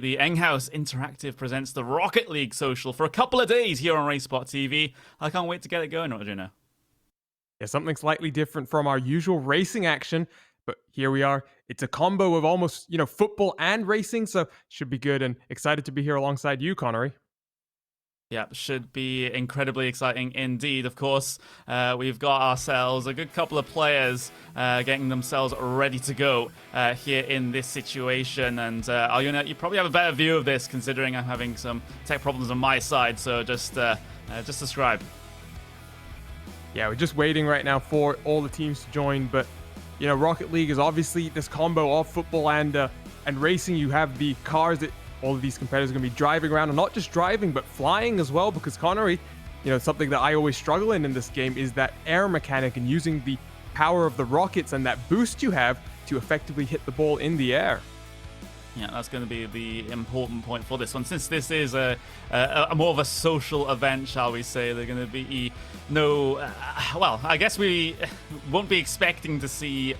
The Enghouse Interactive presents the Rocket League social for a couple of days here on RaceSpot TV. I can't wait to get it going, Roger. Yeah, something slightly different from our usual racing action, but here we are. It's a combo of almost, football and racing, so should be good and excited to be here alongside you, Connery. Yeah, should be incredibly exciting indeed. Of course, we've got ourselves a good couple of players getting themselves ready to go here in this situation. And you probably have a better view of this considering I'm having some tech problems on my side. So just describe. Yeah, we're just waiting right now for all the teams to join. But Rocket League is obviously this combo of football and racing. You have the cars that all of these competitors are going to be driving around, and not just driving, but flying as well, because Connery, something that I always struggle in this game is that air mechanic and using the power of the rockets and that boost you have to effectively hit the ball in the air. Yeah, that's going to be the important point for this one. Since this is a more of a social event, shall we say, they're going to be I guess we won't be expecting to see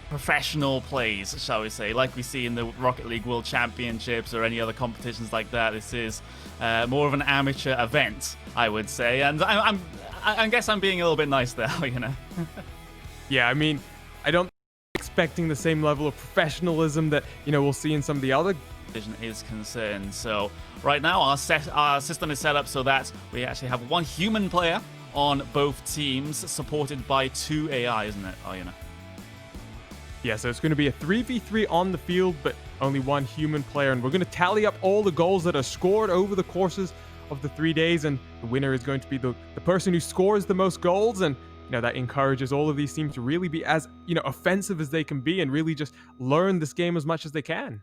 professional plays, shall we say, like we see in the Rocket League World Championships or any other competitions like that. This is more of an amateur event, I would say, and I guess I'm being a little bit nice there, Yeah, I mean, I don't expecting the same level of professionalism that we'll see in some of the other division is concerned. So right now our system is set up so that we actually have one human player on both teams, supported by 2 AI, isn't it, Yeah, so it's going to be a 3v3 on the field, but only one human player. And we're going to tally up all the goals that are scored over the courses of the 3 days. And the winner is going to be the person who scores the most goals. And, that encourages all of these teams to really be as, offensive as they can be and really just learn this game as much as they can.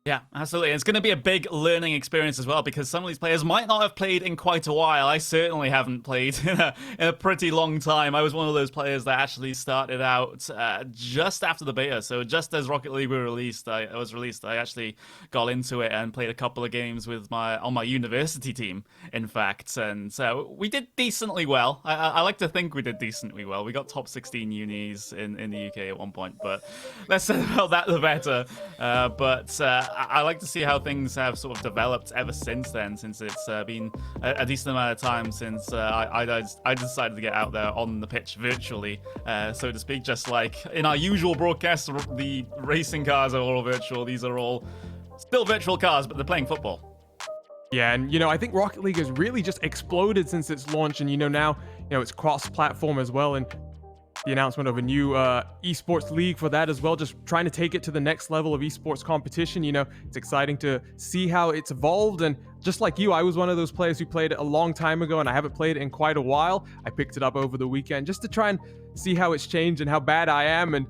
Yeah, absolutely. It's going to be a big learning experience as well, because some of these players might not have played in quite a while. I certainly haven't played in a pretty long time. I was one of those players that actually started out just after the beta. So just as Rocket League was released, I actually got into it and played a couple of games with on my university team, in fact. And so we did decently well. I like to think we did decently well. We got top 16 unis in the UK at one point, but less said about that, the better. I like to see how things have sort of developed ever since then, since it's been a decent amount of time since I decided to get out there on the pitch virtually, so to speak. Just like in our usual broadcasts, the racing cars are all virtual. These are all still virtual cars, but they're playing football. Yeah, and I think Rocket League has really just exploded since its launch, and now it's cross-platform as well, and the announcement of a new esports league for that as well, just trying to take it to the next level of esports competition. It's exciting to see how it's evolved. And just like you, I was one of those players who played it a long time ago, and I haven't played it in quite a while. I picked it up over the weekend just to try and see how it's changed and how bad I am. And,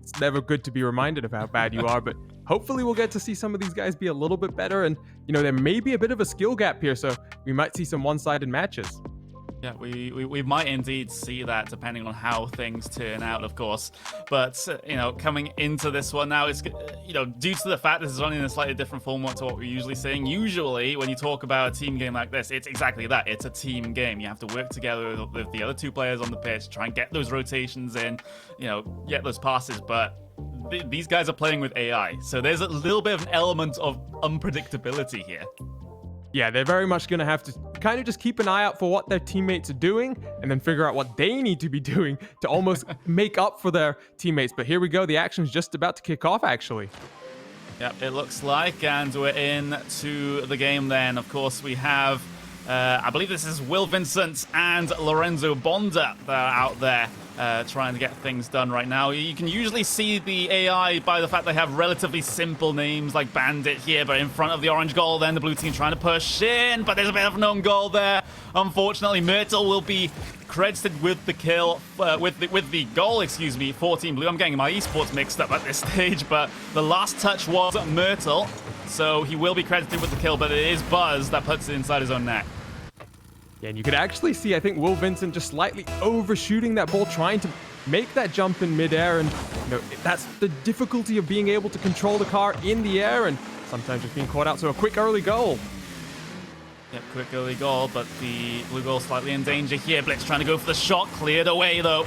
it's never good to be reminded of how bad you are, but hopefully we'll get to see some of these guys be a little bit better. And, there may be a bit of a skill gap here, so we might see some one-sided matches. Yeah, we might indeed see that, depending on how things turn out, of course. But, coming into this one now, it's, due to the fact this is only in a slightly different format to what we're usually seeing. Usually, when you talk about a team game like this, it's exactly that. It's a team game. You have to work together with the other 2 players on the pitch, try and get those rotations in, get those passes. But these guys are playing with AI, so there's a little bit of an element of unpredictability here. Yeah, they're very much going to have to kind of just keep an eye out for what their teammates are doing and then figure out what they need to be doing to almost make up for their teammates. But here we go. The action's just about to kick off, actually. Yep, it looks like, and we're into the game then. Of course, we have, I believe this is Will Vincent and Lorenzo Bonda that are out there trying to get things done right now. You can usually see the AI by the fact they have relatively simple names like Bandit here, but in front of the orange goal, then the blue team trying to push in, but there's a bit of an own goal there. Unfortunately, Myrtle will be credited with the kill, with the goal, excuse me, for Team Blue. I'm getting my esports mixed up at this stage, but the last touch was Myrtle, so he will be credited with the kill, but it is Buzz that puts it inside his own net. Yeah, and you could actually see, I think, Will Vincent just slightly overshooting that ball, trying to make that jump in midair. And, that's the difficulty of being able to control the car in the air and sometimes just being caught out. So a quick early goal. Yep, quick early goal, but the blue goal slightly in danger here. Blitz trying to go for the shot, cleared away, though.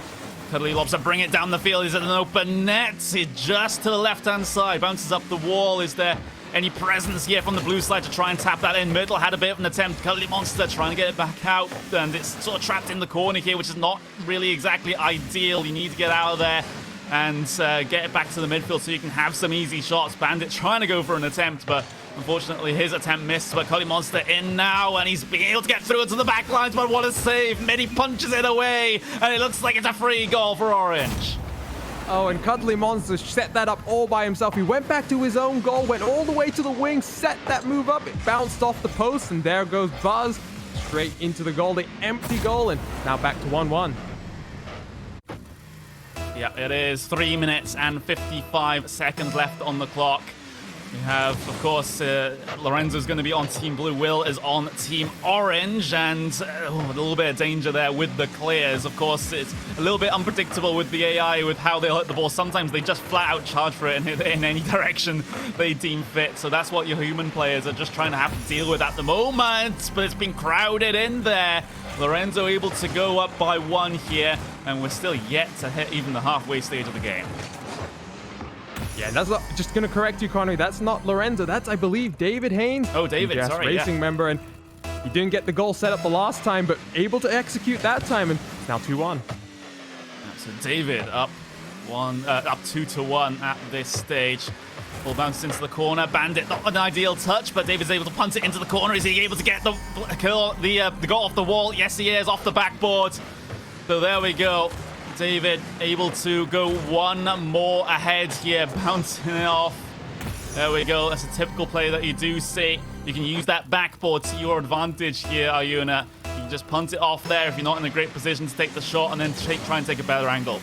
Cuddly Lobster bring it down the field. Is it an open net? It's just to the left-hand side. Bounces up the wall. Is there any presence here from the blue side to try and tap that in. Myrtle had a bit of an attempt. Cuddly Monster trying to get it back out, and it's sort of trapped in the corner here, which is not really exactly ideal. You need to get out of there and get it back to the midfield so you can have some easy shots. Bandit trying to go for an attempt, but unfortunately his attempt missed. But Cuddly Monster in now, and he's being able to get through into the back lines, but what a save. Midi punches it away, and it looks like it's a free goal for Orange. Oh, and Cuddly Monster set that up all by himself. He went back to his own goal, went all the way to the wing, set that move up. It bounced off the post, and there goes Buzz straight into the goal, the empty goal, and now back to 1-1. Yeah, it is 3 minutes and 55 seconds left on the clock. We have, of course, Lorenzo's going to be on Team Blue. Will is on Team Orange, and a little bit of danger there with the clears. Of course, it's a little bit unpredictable with the AI, with how they'll hit the ball. Sometimes they just flat out charge for it in any direction they deem fit. So that's what your human players are just trying to have to deal with at the moment. But it's been crowded in there. Lorenzo able to go up by 1 here, and we're still yet to hit even the halfway stage of the game. Yeah, that's not, just going to correct you, Connery. That's not Lorenzo. That's, I believe, David Haynes. Oh, David, GS sorry, Racing member, and he didn't get the goal set up the last time, but able to execute that time, and now 2-1. So David up 2-1 at this stage. Ball bounced into the corner. Bandit, not an ideal touch, but David's able to punt it into the corner. Is he able to get the goal off the wall? Yes, he is, off the backboard. So there we go. David able to go one more ahead here, bouncing it off. There we go. That's a typical play that you do see. You can use that backboard to your advantage here, Ayuna. You can just punt it off there if you're not in a great position to take the shot, and then try and take a better angle.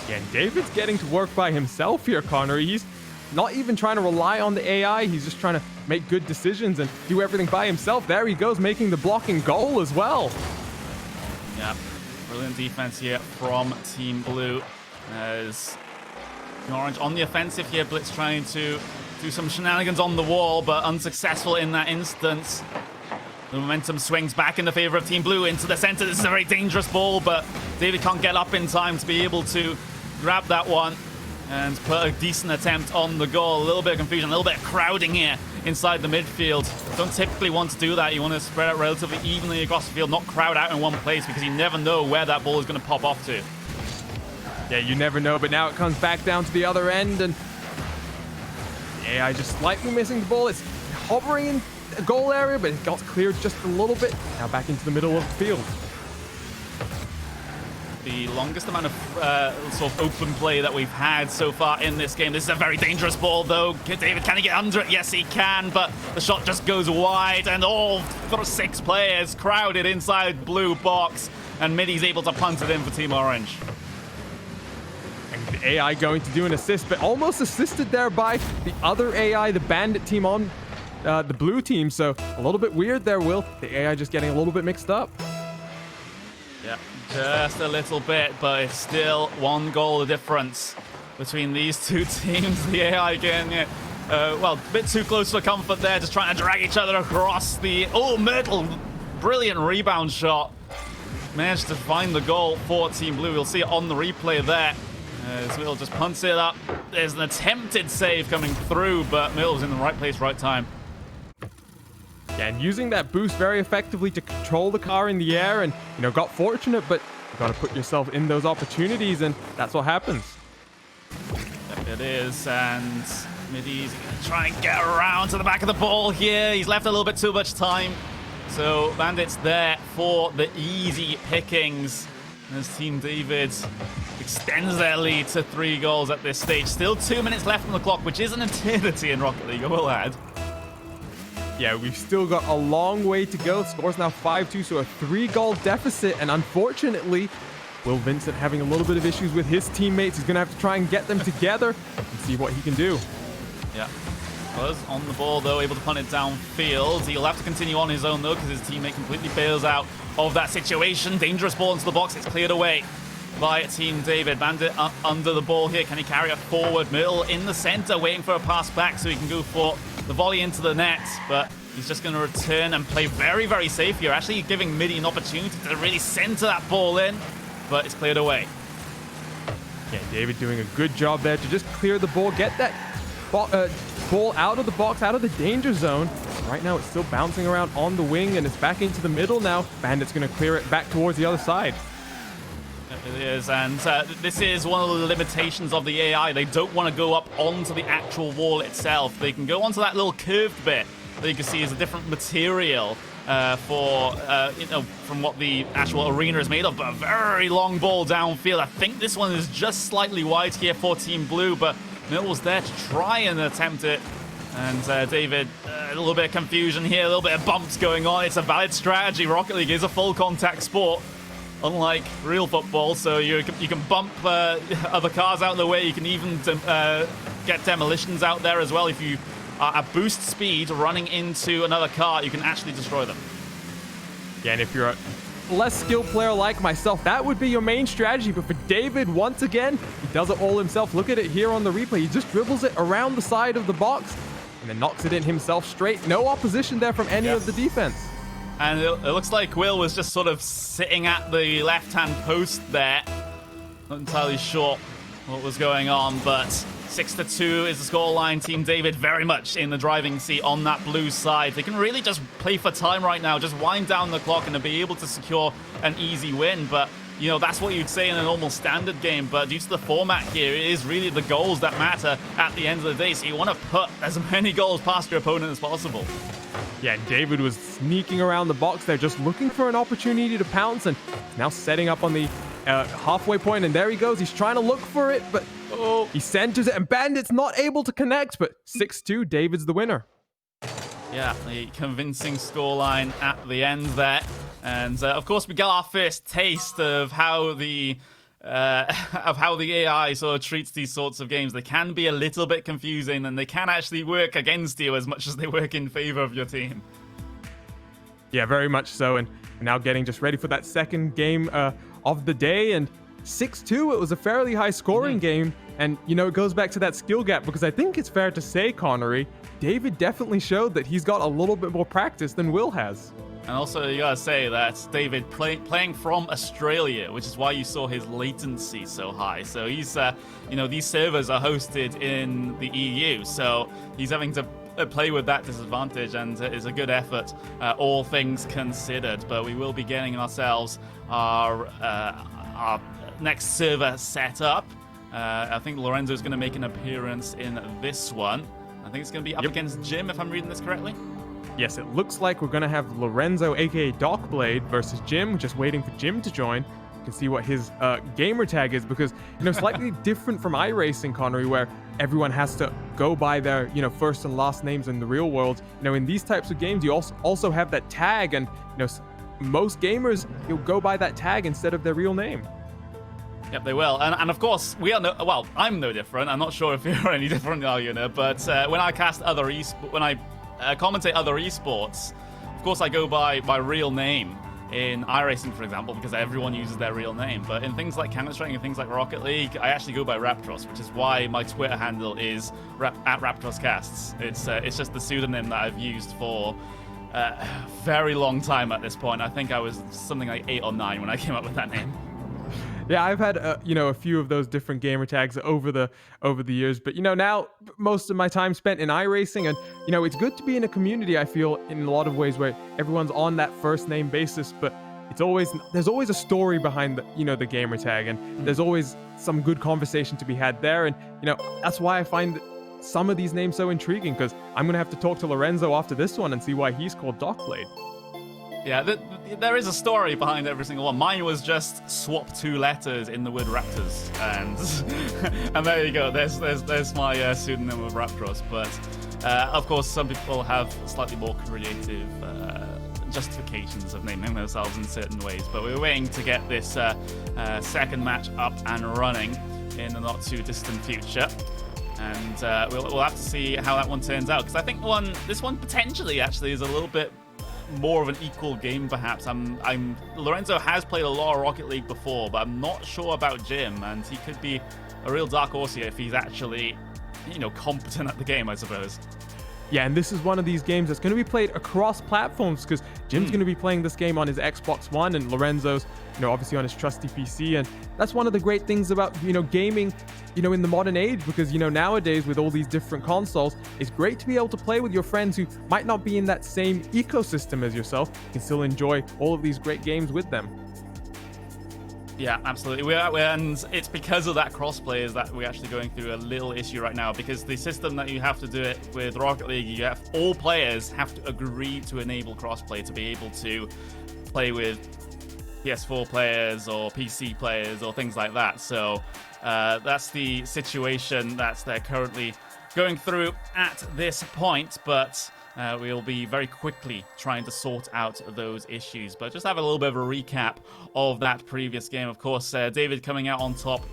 Yeah, David's getting to work by himself here, Connery. He's not even trying to rely on the AI. He's just trying to make good decisions and do everything by himself. There he goes, making the blocking goal as well. Yeah. Brilliant defense here from Team Blue. As Orange on the offensive here, Blitz trying to do some shenanigans on the wall, but unsuccessful in that instance. The momentum swings back in the favor of Team Blue into the center. This is a very dangerous ball, but David can't get up in time to be able to grab that one and put a decent attempt on the goal. A little bit of confusion, a little bit of crowding here inside the midfield. Don't typically want to do that. You want to spread out relatively evenly across the field, not crowd out in one place, because you never know where that ball is going to pop off to. Yeah, you never know, but now it comes back down to the other end, and the AI just slightly missing the ball. It's hovering in the goal area, but it got cleared just a little bit. Now back into the middle of the field. The longest amount of sort of open play that we've had so far in this game. This is a very dangerous ball, though. David, can he get under it? Yes, he can, but the shot just goes wide, and all 6 players crowded inside blue box, and Midi's able to punt it in for Team Orange. And the AI going to do an assist, but almost assisted there by the other AI, the Bandit team on the blue team, so a little bit weird there, Will. The AI just getting a little bit mixed up. Yeah, just a little bit, but it's still 1 goal of difference between these 2 teams. The AI getting, well, a bit too close for comfort there, just trying to drag each other across the... Oh, Myrtle! Brilliant rebound shot. Managed to find the goal for Team Blue. We'll see it on the replay there. As Myrtle just punts it up. There's an attempted save coming through, but Myrtle's in the right place, right time. Yeah, and using that boost very effectively to control the car in the air, and, you know, got fortunate, but you got to put yourself in those opportunities, and that's what happens. Yep, it is, and Midi's going to try and get around to the back of the ball here. He's left a little bit too much time. So Bandits there for the easy pickings as Team David extends their lead to 3 goals at this stage. Still 2 minutes left on the clock, which is an eternity in Rocket League, I will add. Yeah, we've still got a long way to go. The score's now 5-2, so a 3-goal deficit. And unfortunately, Will Vincent having a little bit of issues with his teammates. He's going to have to try and get them together and see what he can do. Yeah. Buzz on the ball, though, able to punt it downfield. He'll have to continue on his own, though, because his teammate completely bails out of that situation. Dangerous ball into the box. It's cleared away by Team David. Bandit under the ball here. Can he carry it forward? Myrtle in the center, waiting for a pass back so he can go for the volley into the net, but he's just going to return and play very, very safe here. Actually giving Midi an opportunity to really center that ball in, but it's cleared away. Yeah, David doing a good job there to just clear the ball, get that ball out of the box, out of the danger zone. Right now, it's still bouncing around on the wing, and it's back into the middle now. Bandit's going to clear it back towards the other side. It is, and this is one of the limitations of the AI. They don't want to go up onto the actual wall itself. They can go onto that little curved bit that you can see is a different material from what the actual arena is made of, but a very long ball downfield. I think this one is just slightly wide here for Team Blue, but Millwall's there to try and attempt it. And David, a little bit of confusion here, a little bit of bumps going on. It's a valid strategy. Rocket League is a full contact sport, unlike real football, so you can bump other cars out of the way. You can even get demolitions out there as well. If you are at boost speed running into another car, you can actually destroy them. Yeah, and if you're a less skilled player like myself, that would be your main strategy. But for David, once again, he does it all himself. Look at it here on the replay. He just dribbles it around the side of the box and then knocks it in himself straight. No opposition there from any of the defense. And it looks like Will was just sort of sitting at the left-hand post there. Not entirely sure what was going on, but 6-2 is the scoreline. Team David very much in the driving seat on that blue side. They can really just play for time right now, just wind down the clock and be able to secure an easy win. But, you know, that's what you'd say in a normal standard game. But due to the format here, it is really the goals that matter at the end of the day. So you want to put as many goals past your opponent as possible. Yeah, David was sneaking around the box there, just looking for an opportunity to pounce, and now setting up on the halfway point, and there he goes. He's trying to look for it, but he centers it, and Bandit's not able to connect, but 6-2, David's the winner. Yeah, a convincing scoreline at the end there. And of course, we got our first taste of how the AI sort of treats these sorts of games. They can be a little bit confusing, and they can actually work against you as much as they work in favor of your team. Yeah, very much so. And now getting just ready for that second game of the day. And 6-2, it was a fairly high scoring game. And, you know, it goes back to that skill gap, because I think it's fair to say, Connery, David definitely showed that he's got a little bit more practice than Will has. And also, you gotta say that David playing from Australia, which is why you saw his latency so high. So he's, you know, these servers are hosted in the EU, so he's having to play with that disadvantage, and it's a good effort, all things considered. But we will be getting ourselves our next server set up. I think Lorenzo's going to make an appearance in this one. I think it's going to be up against Jim, if I'm reading this correctly. Yes, it looks like we're going to have Lorenzo, aka Dockblade, versus Jim. Just waiting for Jim to join. You can see what his gamer tag is, because, you know, slightly different from iRacing, Connery, where everyone has to go by their, you know, first and last names in the real world. You know, in these types of games, you also have that tag, and, you know, most gamers, you'll go by that tag instead of their real name. Yep, they will. And of course, we are well, I'm no different. I'm not sure if you're any different, Alyona, but when I commentate other esports, of course I go by my real name in iRacing, for example, because everyone uses their real name. But in things like Counter-Strike and things like Rocket League, I actually go by Raptros, which is why my Twitter handle is at RaptrosCasts. It's just the pseudonym that I've used for a very long time at this point. I think I was something like 8 or 9 when I came up with that name. Yeah, I've had you know, a few of those different gamer tags over the years, but, you know, now most of my time spent in iRacing, and, you know, it's good to be in a community, I feel, in a lot of ways, where everyone's on that first name basis, but there's always a story behind the, you know, the gamer tag, and there's always some good conversation to be had there. And, you know, that's why I find some of these names so intriguing, because I'm gonna have to talk to Lorenzo after this one and see why he's called Dockblade. Yeah, there is a story behind every single one. Mine was just swap 2 letters in the word Raptors, and there you go. There's my pseudonym of Raptros. But of course, some people have slightly more creative justifications of naming themselves in certain ways. But we're waiting to get this second match up and running in the not too distant future. And we'll have to see how that one turns out, because I think this one potentially actually is a little bit more of an equal game, perhaps. Lorenzo has played a lot of Rocket League before, but I'm not sure about Jim, and he could be a real dark horse here if he's actually, you know, competent at the game, I suppose. Yeah, and this is one of these games that's going to be played across platforms because Jim's going to be playing this game on his Xbox One and Lorenzo's, obviously on his trusty PC. And that's one of the great things about, gaming, in the modern age because, nowadays with all these different consoles, it's great to be able to play with your friends who might not be in that same ecosystem as yourself. You can still enjoy all of these great games with them. Yeah, absolutely. And it's because of that crossplay is that we're actually going through a little issue right now because the system that you have to do it with Rocket League, all players have to agree to enable crossplay to be able to play with PS4 players or PC players or things like that. So that's the situation that they're currently going through at this point, but we'll be very quickly trying to sort out those issues. But just have a little bit of a recap of that previous game. Of course, David coming out on top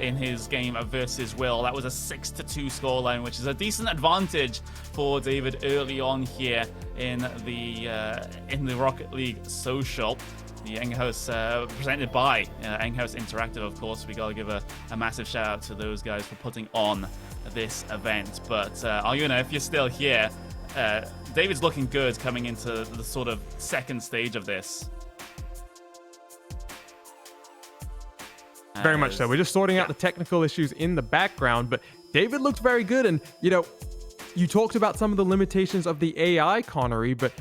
in his game versus Will. That was a 6-2 scoreline, which is a decent advantage for David early on here in the Rocket League social. The Enghouse, presented by Enghouse Interactive, of course. We got to give a massive shout out to those guys for putting on this event. But Arjuna, if you're still here, David's looking good coming into the sort of second stage of this. Very much so. We're just sorting out the technical issues in the background, but David looked very good. And, you talked about some of the limitations of the AI, Connery, but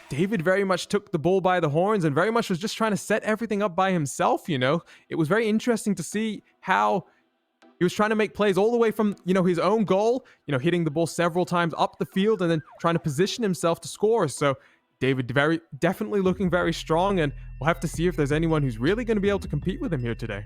David very much took the bull by the horns and very much was just trying to set everything up by himself, It was very interesting to see how he was trying to make plays all the way from, his own goal, hitting the ball several times up the field and then trying to position himself to score. So David definitely looking very strong, and we'll have to see if there's anyone who's really going to be able to compete with him here today.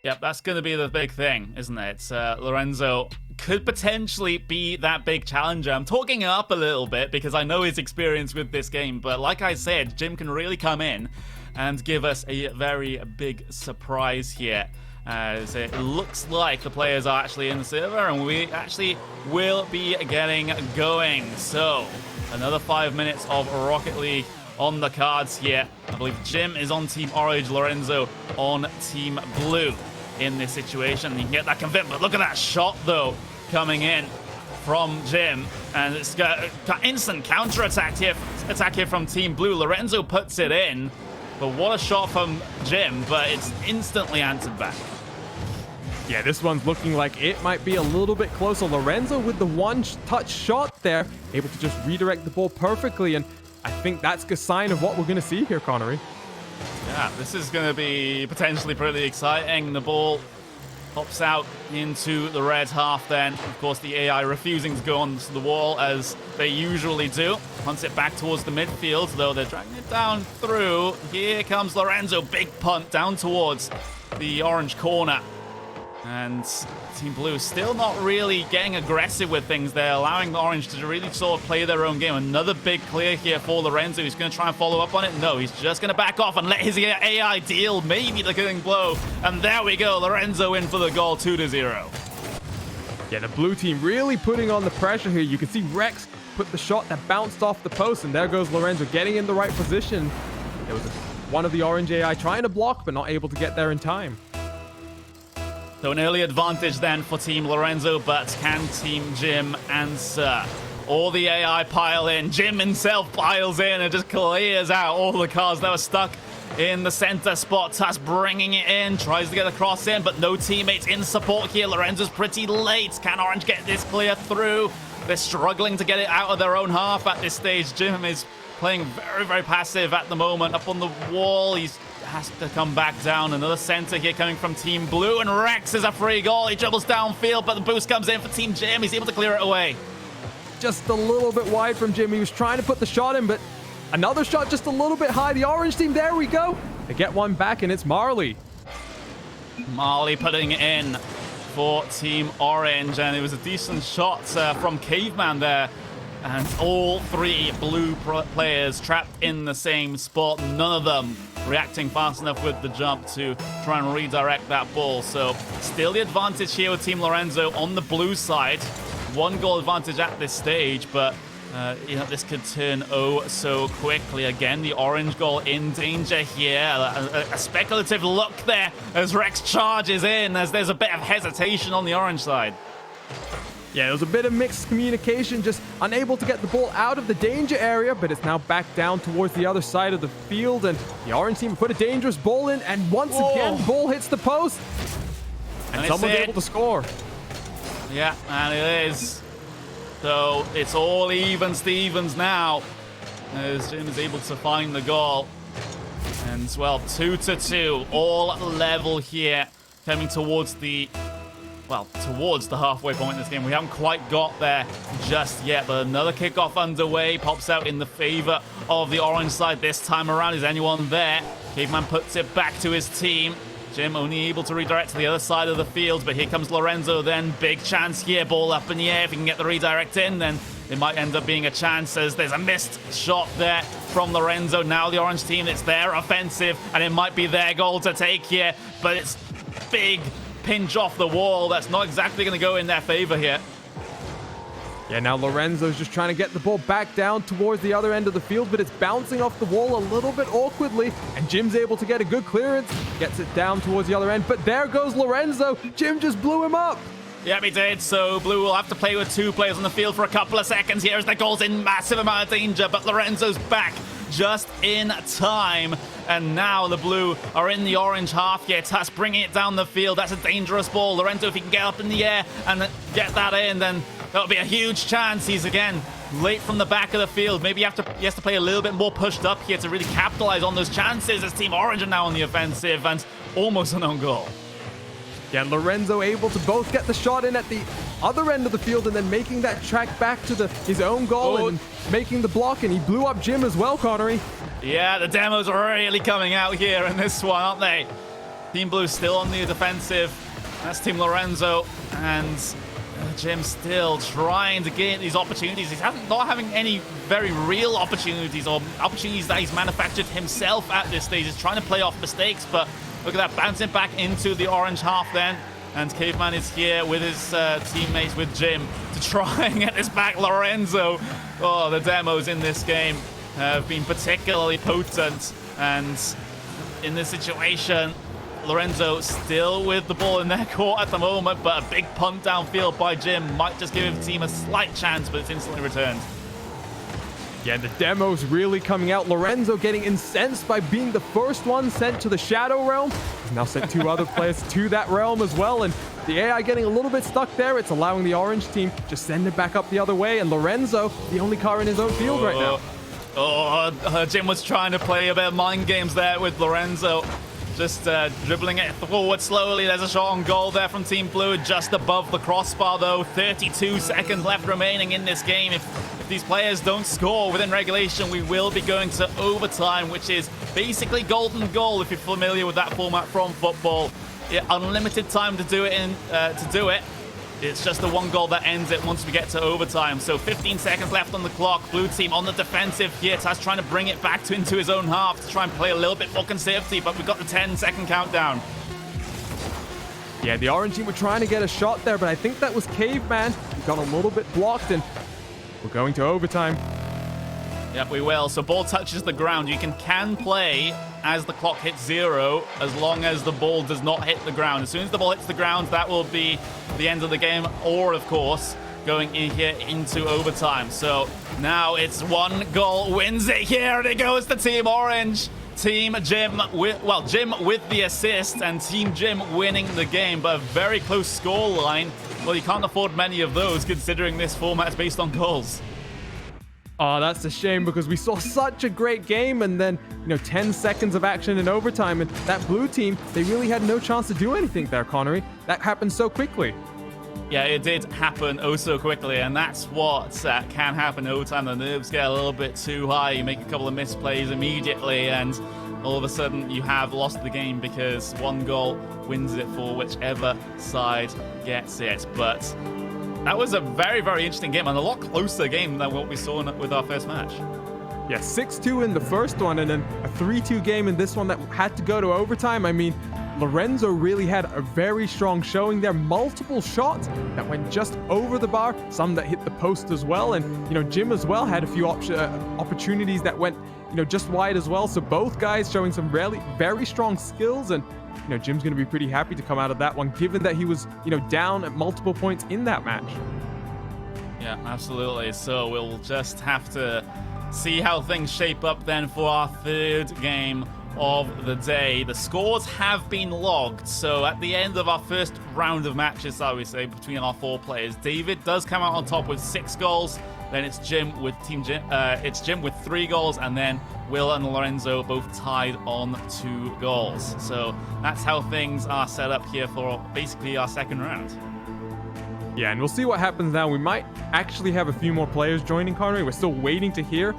Yep, that's going to be the big thing, isn't it? Lorenzo could potentially be that big challenger. I'm talking up a little bit because I know his experience with this game, but like I said, Jim can really come in and give us a very big surprise here. As it looks like the players are actually in the server and we actually will be getting going. So, another 5 minutes of Rocket League on the cards here. I believe Jim is on Team Orange, Lorenzo on Team Blue in this situation. You can get that convict, but look at that shot though coming in from Jim, and it's got instant counter-attack here from Team Blue. Lorenzo puts it in, but what a shot from Jim, but it's instantly answered back. Yeah, this one's looking like it might be a little bit closer. Lorenzo with the one-touch shot there, able to just redirect the ball perfectly, and I think that's a sign of what we're going to see here, Connery. Yeah, this is going to be potentially pretty exciting. The ball pops out into the red half then. Of course, the AI refusing to go onto the wall as they usually do. Punts it back towards the midfield, though they're dragging it down through. Here comes Lorenzo, big punt down towards the orange corner. And Team Blue still not really getting aggressive with things. They're allowing the Orange to really sort of play their own game. Another big clear here for Lorenzo. He's going to try and follow up on it. No, he's just going to back off and let his AI deal maybe the killing blow. And there we go. Lorenzo in for the goal, 2-0. Yeah, the blue team really putting on the pressure here. You can see Rex put the shot that bounced off the post, and there goes Lorenzo getting in the right position. It was one of the Orange AI trying to block, but not able to get there in time. So an early advantage then for Team Lorenzo, but can Team Jim answer? All the AI pile in. Jim himself piles in and just clears out all the cars that were stuck in the center spot. Tuss bringing it in, tries to get the cross in, but no teammates in support here. Lorenzo's pretty late. Can Orange get this clear through? They're struggling to get it out of their own half at this stage. Jim is playing very, very passive at the moment. Up on the wall, he's has to come back down. Another center here coming from Team Blue, and Rex is a free goal. He dribbles downfield, but the boost comes in for Team Jim. He's able to clear it away. Just a little bit wide from Jim. He was trying to put the shot in, but another shot just a little bit high. The Orange team, there we go. They get one back, and it's Marley. Marley putting it in for Team Orange, and it was a decent shot from Caveman there. And all three blue players trapped in the same spot. None of them reacting fast enough with the jump to try and redirect that ball. So still the advantage here with Team Lorenzo on the blue side. 1 goal advantage at this stage, but this could turn oh so quickly. Again, the Orange goal in danger here. A speculative look there as Rex charges in, as there's a bit of hesitation on the Orange side. Yeah, there was a bit of mixed communication, just unable to get the ball out of the danger area, but it's now back down towards the other side of the field, and the orange team put a dangerous ball in, and once again, ball hits the post, and someone's able to score. Yeah, and it is. So it's all even Stevens now, as Jim is able to find the goal. And, well, 2-2, all level here, coming towards the halfway point in this game. We haven't quite got there just yet, but another kickoff underway pops out in the favor of the orange side this time around. Is anyone there? Caveman puts it back to his team. Jim only able to redirect to the other side of the field, but here comes Lorenzo then. Big chance here, ball up in the air. If he can get the redirect in, then it might end up being a chance, as there's a missed shot there from Lorenzo. Now the orange team, it's their offensive, and it might be their goal to take here, but it's big pinch off the wall. That's not exactly going to go in their favor here. Yeah, now Lorenzo's just trying to get the ball back down towards the other end of the field, but it's bouncing off the wall a little bit awkwardly, and Jim's able to get a good clearance, gets it down towards the other end, but there goes Lorenzo. Jim just blew him up. Yeah, he did. So Blue will have to play with two players on the field for a couple of seconds here as the goal's in massive amount of danger, but Lorenzo's back just in time. And now the Blue are in the orange half here. Tuss bringing it down the field. That's a dangerous ball. Lorenzo, if he can get up in the air and get that in, then that'll be a huge chance. He's again late from the back of the field. Maybe he has to play a little bit more pushed up here to really capitalize on those chances, as Team Orange are now on the offensive, and almost an own goal. Yeah, Lorenzo able to both get the shot in at the other end of the field and then making that track back to his own goal and making the block, and he blew up Jim as well, Connery. Yeah, the demos are really coming out here in this one, aren't they? Team Blue still on the defensive. That's Team Lorenzo, and Jim still trying to get these opportunities. He's not having any very real opportunities, or opportunities that he's manufactured himself at this stage. He's trying to play off mistakes, but look at that, bouncing back into the orange half then. And Caveman is here with his teammates, with Jim, to try and get this back. Lorenzo, oh, the demos in this game have been particularly potent. And in this situation, Lorenzo still with the ball in their court at the moment, but a big punt downfield by Jim might just give his team a slight chance, but it's instantly returned. Yeah, the demo's really coming out. Lorenzo getting incensed by being the first one sent to the Shadow Realm. He's now sent two other players to that realm as well, and the AI getting a little bit stuck there. It's allowing the orange team just send it back up the other way, and Lorenzo, the only car in his own field right now. Jim was trying to play a bit of mind games there with Lorenzo. Just dribbling it forward slowly. There's a shot on goal there from Team Blue, just above the crossbar though. 32 seconds left remaining in this game. If these players don't score within regulation, we will be going to overtime, which is basically golden goal if you're familiar with that format from football. Unlimited time to do it. It's just the one goal that ends it once we get to overtime. So 15 seconds left on the clock. Blue team on the defensive here. Taz trying to bring it back into his own half to try and play a little bit more conservative, but we've got the 10-second countdown. Yeah, the orange team were trying to get a shot there, but I think that was Caveman. He got a little bit blocked, and we're going to overtime. Yep, we will. So ball touches the ground. You can play as the clock hits 0, as long as the ball does not hit the ground. As soon as the ball hits the ground, that will be the end of the game, or of course going in here into overtime. So now it's one goal wins it. Here and it goes to Team Orange. Team Jim Jim with the assist, and Team Jim winning the game, but a very close score line. Well, you can't afford many of those considering this format is based on goals. Oh, that's a shame, because we saw such a great game, and then, 10 seconds of action in overtime, and that blue team, they really had no chance to do anything there, Connery. That happened so quickly. Yeah, it did happen oh so quickly, and that's what can happen in overtime. The nerves get a little bit too high. You make a couple of misplays immediately, and all of a sudden you have lost the game because one goal wins it for whichever side gets it. But that was a very, very interesting game, and a lot closer game than what we saw with our first match. Yeah, 6-2 in the first one, and then a 3-2 game in this one that had to go to overtime. I mean, Lorenzo really had a very strong showing there. Multiple shots that went just over the bar, some that hit the post as well. And, Jim as well had a few opportunities that went, just wide as well. So both guys showing some really very strong skills, and Jim's going to be pretty happy to come out of that one, given that he was, down at multiple points in that match. Yeah, absolutely. So we'll just have to see how things shape up then for our third game of the day. The scores have been logged, so at the end of our first round of matches, I would say, between our 4 players, David does come out on top with 6 goals. Then it's Jim with Jim with 3 goals, and then Will and Lorenzo both tied on 2 goals. So that's how things are set up here for basically our second round. Yeah, and we'll see what happens now. We might actually have a few more players joining, Connery. We're still waiting to hear.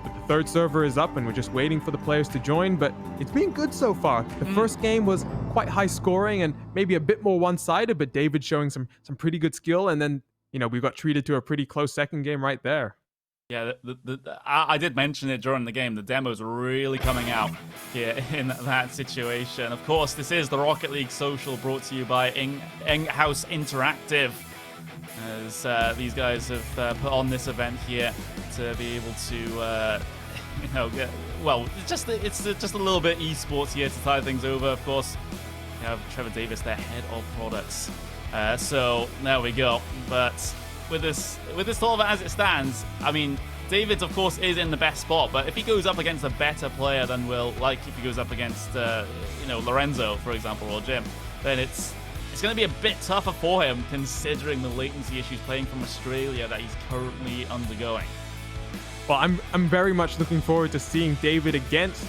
But the third server is up, and we're just waiting for the players to join. But it's been good so far. The first game was quite high scoring and maybe a bit more one-sided, but David showing some pretty good skill. And then, we got treated to a pretty close second game right there. Yeah, I did mention it during the game. The demo's really coming out here in that situation. Of course, this is the Rocket League Social, brought to you by Enghouse Interactive, as these guys have put on this event here to be able to, it's just a little bit esports here to tie things over. Of course, we have Trevor Davis, their head of products. So there we go. But with this tournament as it stands, I mean, David, of course, is in the best spot, but if he goes up against a better player than Will, like if he goes up against, Lorenzo, for example, or Jim, then it's going to be a bit tougher for him, considering the latency issues playing from Australia that he's currently undergoing. Well, I'm very much looking forward to seeing David against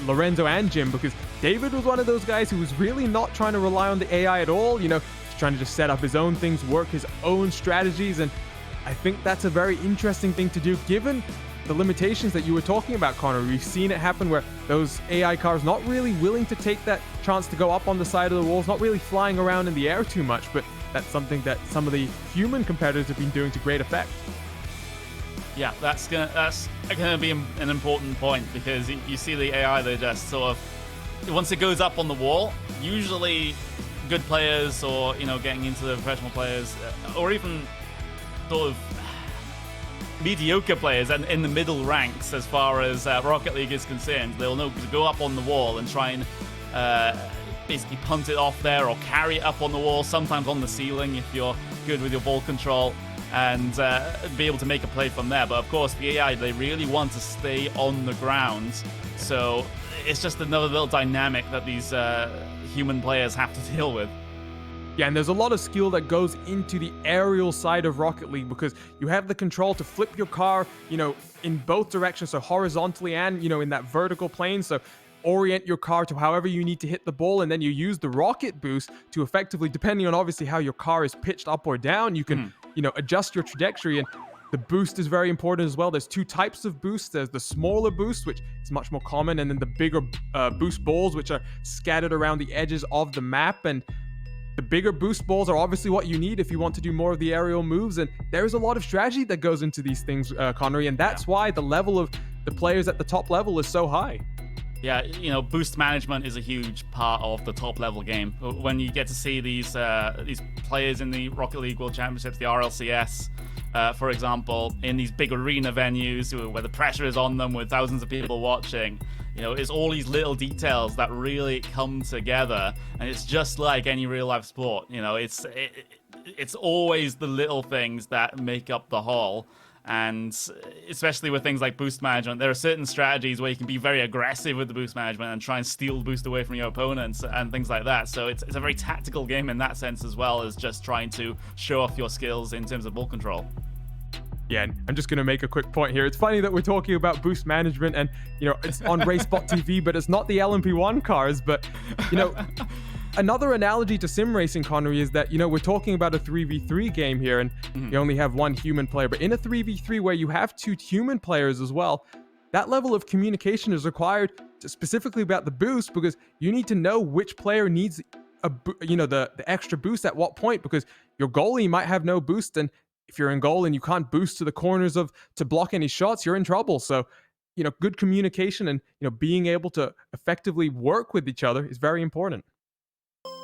Lorenzo and Jim, because David was one of those guys who was really not trying to rely on the AI at all. He's trying to just set up his own things, work his own strategies, and I think that's a very interesting thing to do, given the limitations that you were talking about, Connor. We've seen it happen where those AI cars not really willing to take that chance to go up on the side of the walls, not really flying around in the air too much, but that's something that some of the human competitors have been doing to great effect. Yeah, that's gonna be an important point, because you see the AI, they just sort of, once it goes up on the wall, usually good players, or getting into the professional players, or even sort of mediocre players and in the middle ranks as far as Rocket League is concerned, they'll know to go up on the wall and try and basically punt it off there, or carry it up on the wall, sometimes on the ceiling if you're good with your ball control, and be able to make a play from there. But of course, the AI, they really want to stay on the ground, so it's just another little dynamic that these human players have to deal with. Yeah, and there's a lot of skill that goes into the aerial side of Rocket League, because you have the control to flip your car, in both directions, so horizontally and, in that vertical plane. So orient your car to however you need to hit the ball, and then you use the rocket boost to effectively, depending on obviously how your car is pitched up or down, you can, adjust your trajectory. And the boost is very important as well. There's 2 types of boost. There's the smaller boost, which is much more common, and then the bigger boost balls, which are scattered around the edges of the map. And the bigger boost balls are obviously what you need if you want to do more of the aerial moves, and there's a lot of strategy that goes into these things, Connery, and that's why the level of the players at the top level is so high. Yeah, boost management is a huge part of the top level game. When you get to see these players in the Rocket League World Championships, the RLCS, for example, in these big arena venues where the pressure is on them with thousands of people watching, it's all these little details that really come together, and it's just like any real life sport. It's always the little things that make up the whole. And especially with things like boost management, there are certain strategies where you can be very aggressive with the boost management and try and steal the boost away from your opponents and things like that. So it's a very tactical game in that sense, as well as just trying to show off your skills in terms of ball control. Yeah, and I'm just going to make a quick point here. It's funny that we're talking about boost management and, it's on RaceBot TV, but it's not the LMP1 cars. But, another analogy to sim racing, Connery, is that, we're talking about a 3v3 game here, and you only have 1 human player. But in a 3v3 where you have 2 human players as well, that level of communication is required, specifically about the boost, because you need to know which player needs the extra boost at what point, because your goalie might have no boost, and if you're in goal and you can't boost to the corners to block any shots, you're in trouble. So, good communication and, being able to effectively work with each other is very important.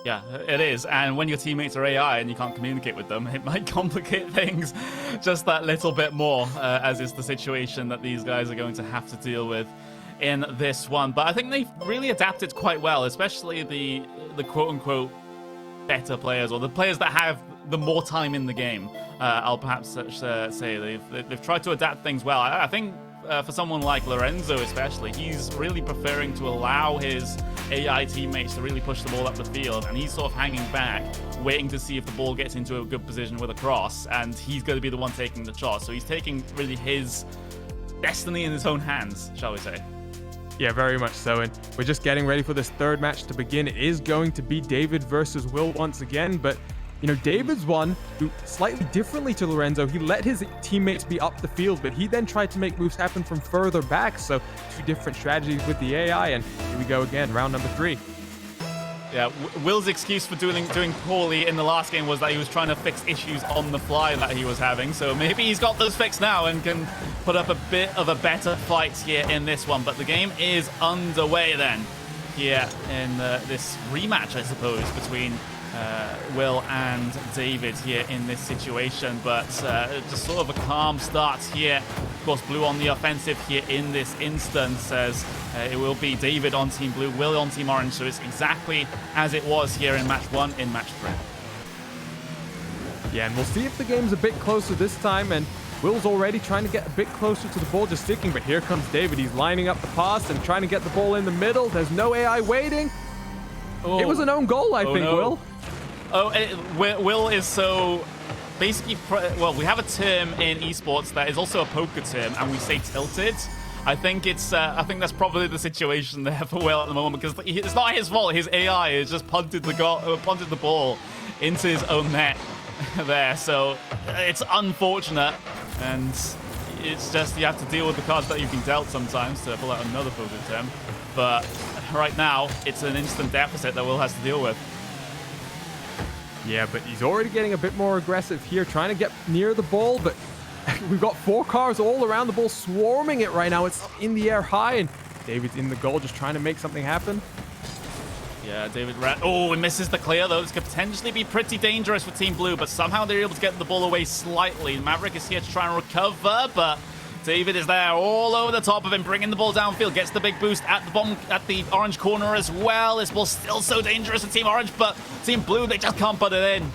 Yeah, it is. And when your teammates are AI and you can't communicate with them, it might complicate things just that little bit more, as is the situation that these guys are going to have to deal with in this one. But I think they've really adapted quite well, especially the quote-unquote better players, or the players that have the more time in the game. I'll perhaps say they've tried to adapt things well. I think for someone like Lorenzo especially, he's really preferring to allow his AI teammates to really push the ball up the field, and he's sort of hanging back, waiting to see if the ball gets into a good position with a cross, and he's going to be the one taking the shot. So he's taking really his destiny in his own hands, shall we say. Yeah, very much so. And we're just getting ready for this third match to begin. It is going to be David versus Will once again, but you know, David's one who slightly differently to Lorenzo. He let his teammates be up the field, but he then tried to make moves happen from further back. So two different strategies with the AI, and here we go again, round number 3. Yeah, Will's excuse for doing poorly in the last game was that he was trying to fix issues on the fly that he was having. So maybe he's got those fixed now and can put up a bit of a better fight here in this one. But the game is underway then here in this rematch, I suppose, between Will and David here in this situation. But just sort of a calm start here. Of course, Blue on the offensive here in this instance, as it will be David on Team Blue, Will on Team Orange. So it's exactly as it was here in match 1 in match 3. Yeah, and we'll see if the game's a bit closer this time. And Will's already trying to get a bit closer to the ball, just sticking. But here comes David. He's lining up the pass and trying to get the ball in the middle. There's no AI waiting. Oh. It was an own goal, I think, no. Will. Will is so basically, well, we have a term in esports that is also a poker term, and we say tilted. I think I think that's probably the situation there for Will at the moment, because it's not his fault. His AI has just punted the ball into his own net there. So it's unfortunate, and it's just you have to deal with the cards that you've been dealt sometimes, to pull out another poker term. But right now, it's an instant deficit that Will has to deal with. Yeah, but he's already getting a bit more aggressive here, trying to get near the ball, but we've got 4 cars all around the ball, swarming it right now. It's in the air high, and David's in the goal, just trying to make something happen. Yeah, David he misses the clear, though. This could potentially be pretty dangerous for Team Blue, but somehow they're able to get the ball away slightly. Maverick is here to try and recover, but David is there all over the top of him, bringing the ball downfield, gets the big boost at the bottom, at the orange corner as well. This ball's still so dangerous for Team Orange, but Team Blue, they just can't put it in.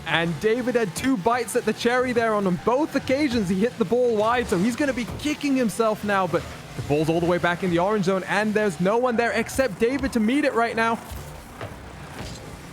And David had 2 bites at the cherry there on both occasions. He hit the ball wide, so he's going to be kicking himself now, but the ball's all the way back in the orange zone, and there's no one there except David to meet it right now.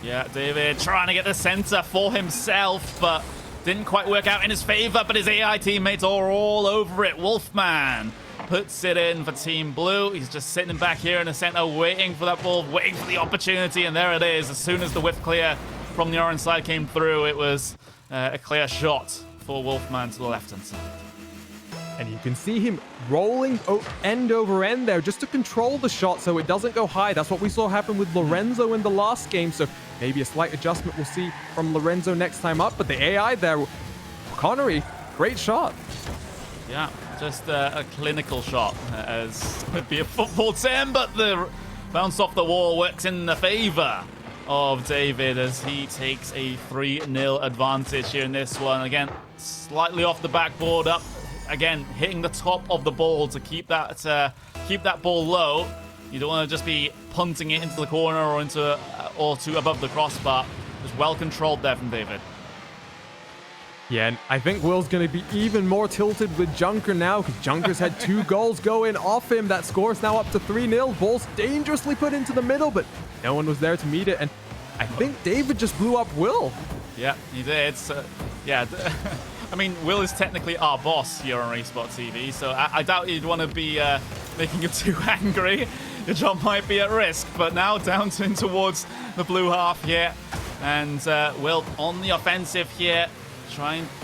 Yeah, David trying to get the center for himself, but didn't quite work out in his favor, but his AI teammates are all over it. Wolfman puts it in for Team Blue. He's just sitting back here in the center, waiting for that ball, waiting for the opportunity, and there it is. As soon as the whiff clear from the orange side came through, it was a clear shot for Wolfman to the left-hand side. And you can see him rolling end over end there just to control the shot so it doesn't go high. That's what we saw happen with Lorenzo in the last game. So maybe a slight adjustment we'll see from Lorenzo next time up. But the AI there, Connery, great shot. Yeah, just a clinical shot, as would be a football term, but the bounce off the wall works in the favor of David as he takes a 3-0 advantage here in this one. Again, slightly off the backboard up. Again, hitting the top of the ball to keep that ball low. You don't want to just be punting it into the corner or to above the crossbar. Just well controlled there from David. Yeah, and I think Will's going to be even more tilted with Junker now, because Junker's had 2 goals going off him. That score's now up to 3-0. Ball's dangerously put into the middle, but no one was there to meet it. And I think David just blew up Will. Yeah, he did. Yeah. I mean, Will is technically our boss here on Esport TV, so I doubt you'd want to be making him too angry. Your job might be at risk, but now down towards the blue half here. And Will on the offensive here,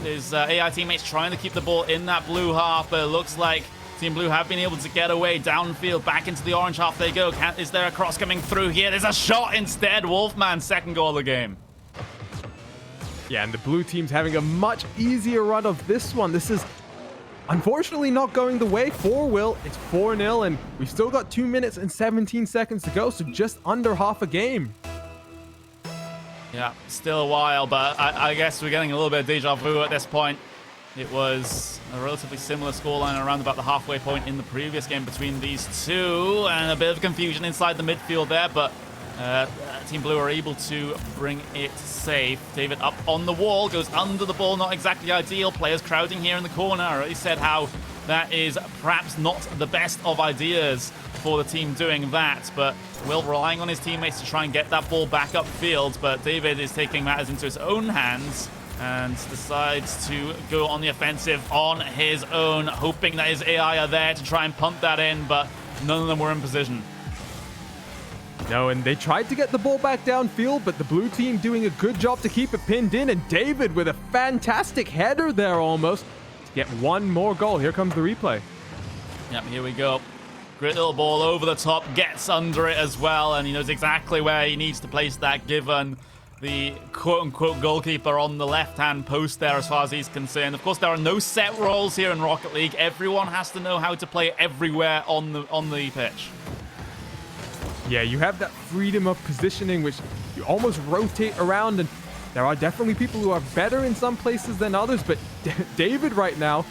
his AI teammates trying to keep the ball in that blue half, but it looks like Team Blue have been able to get away downfield, back into the orange half they go. Is there a cross coming through here? There's a shot instead. Wolfman's second goal of the game. Yeah, and the blue team's having a much easier run of this one. This is unfortunately not going the way for Will. It's 4-0, and we've still got 2 minutes and 17 seconds to go, so just under half a game. Yeah, still a while, but I guess we're getting a little bit of deja vu at this point. It was a relatively similar scoreline around about the halfway point in the previous game between these two, and a bit of confusion inside the midfield there, but Team Blue are able to bring it safe. David up on the wall, goes under the ball, not exactly ideal. Players crowding here in the corner. I already said how that is perhaps not the best of ideas for the team doing that, but Will relying on his teammates to try and get that ball back upfield, but David is taking matters into his own hands and decides to go on the offensive on his own, hoping that his AI are there to try and pump that in, but none of them were in position. No, and they tried to get the ball back downfield, but the blue team doing a good job to keep it pinned in, and David with a fantastic header there almost to get one more goal. Here comes the replay. Yep, here we go. Great little ball over the top, gets under it as well, and he knows exactly where he needs to place that given the quote-unquote goalkeeper on the left-hand post there as far as he's concerned. Of course, there are no set roles here in Rocket League. Everyone has to know how to play everywhere on the pitch. Yeah, you have that freedom of positioning, which you almost rotate around, and there are definitely people who are better in some places than others, but David right now,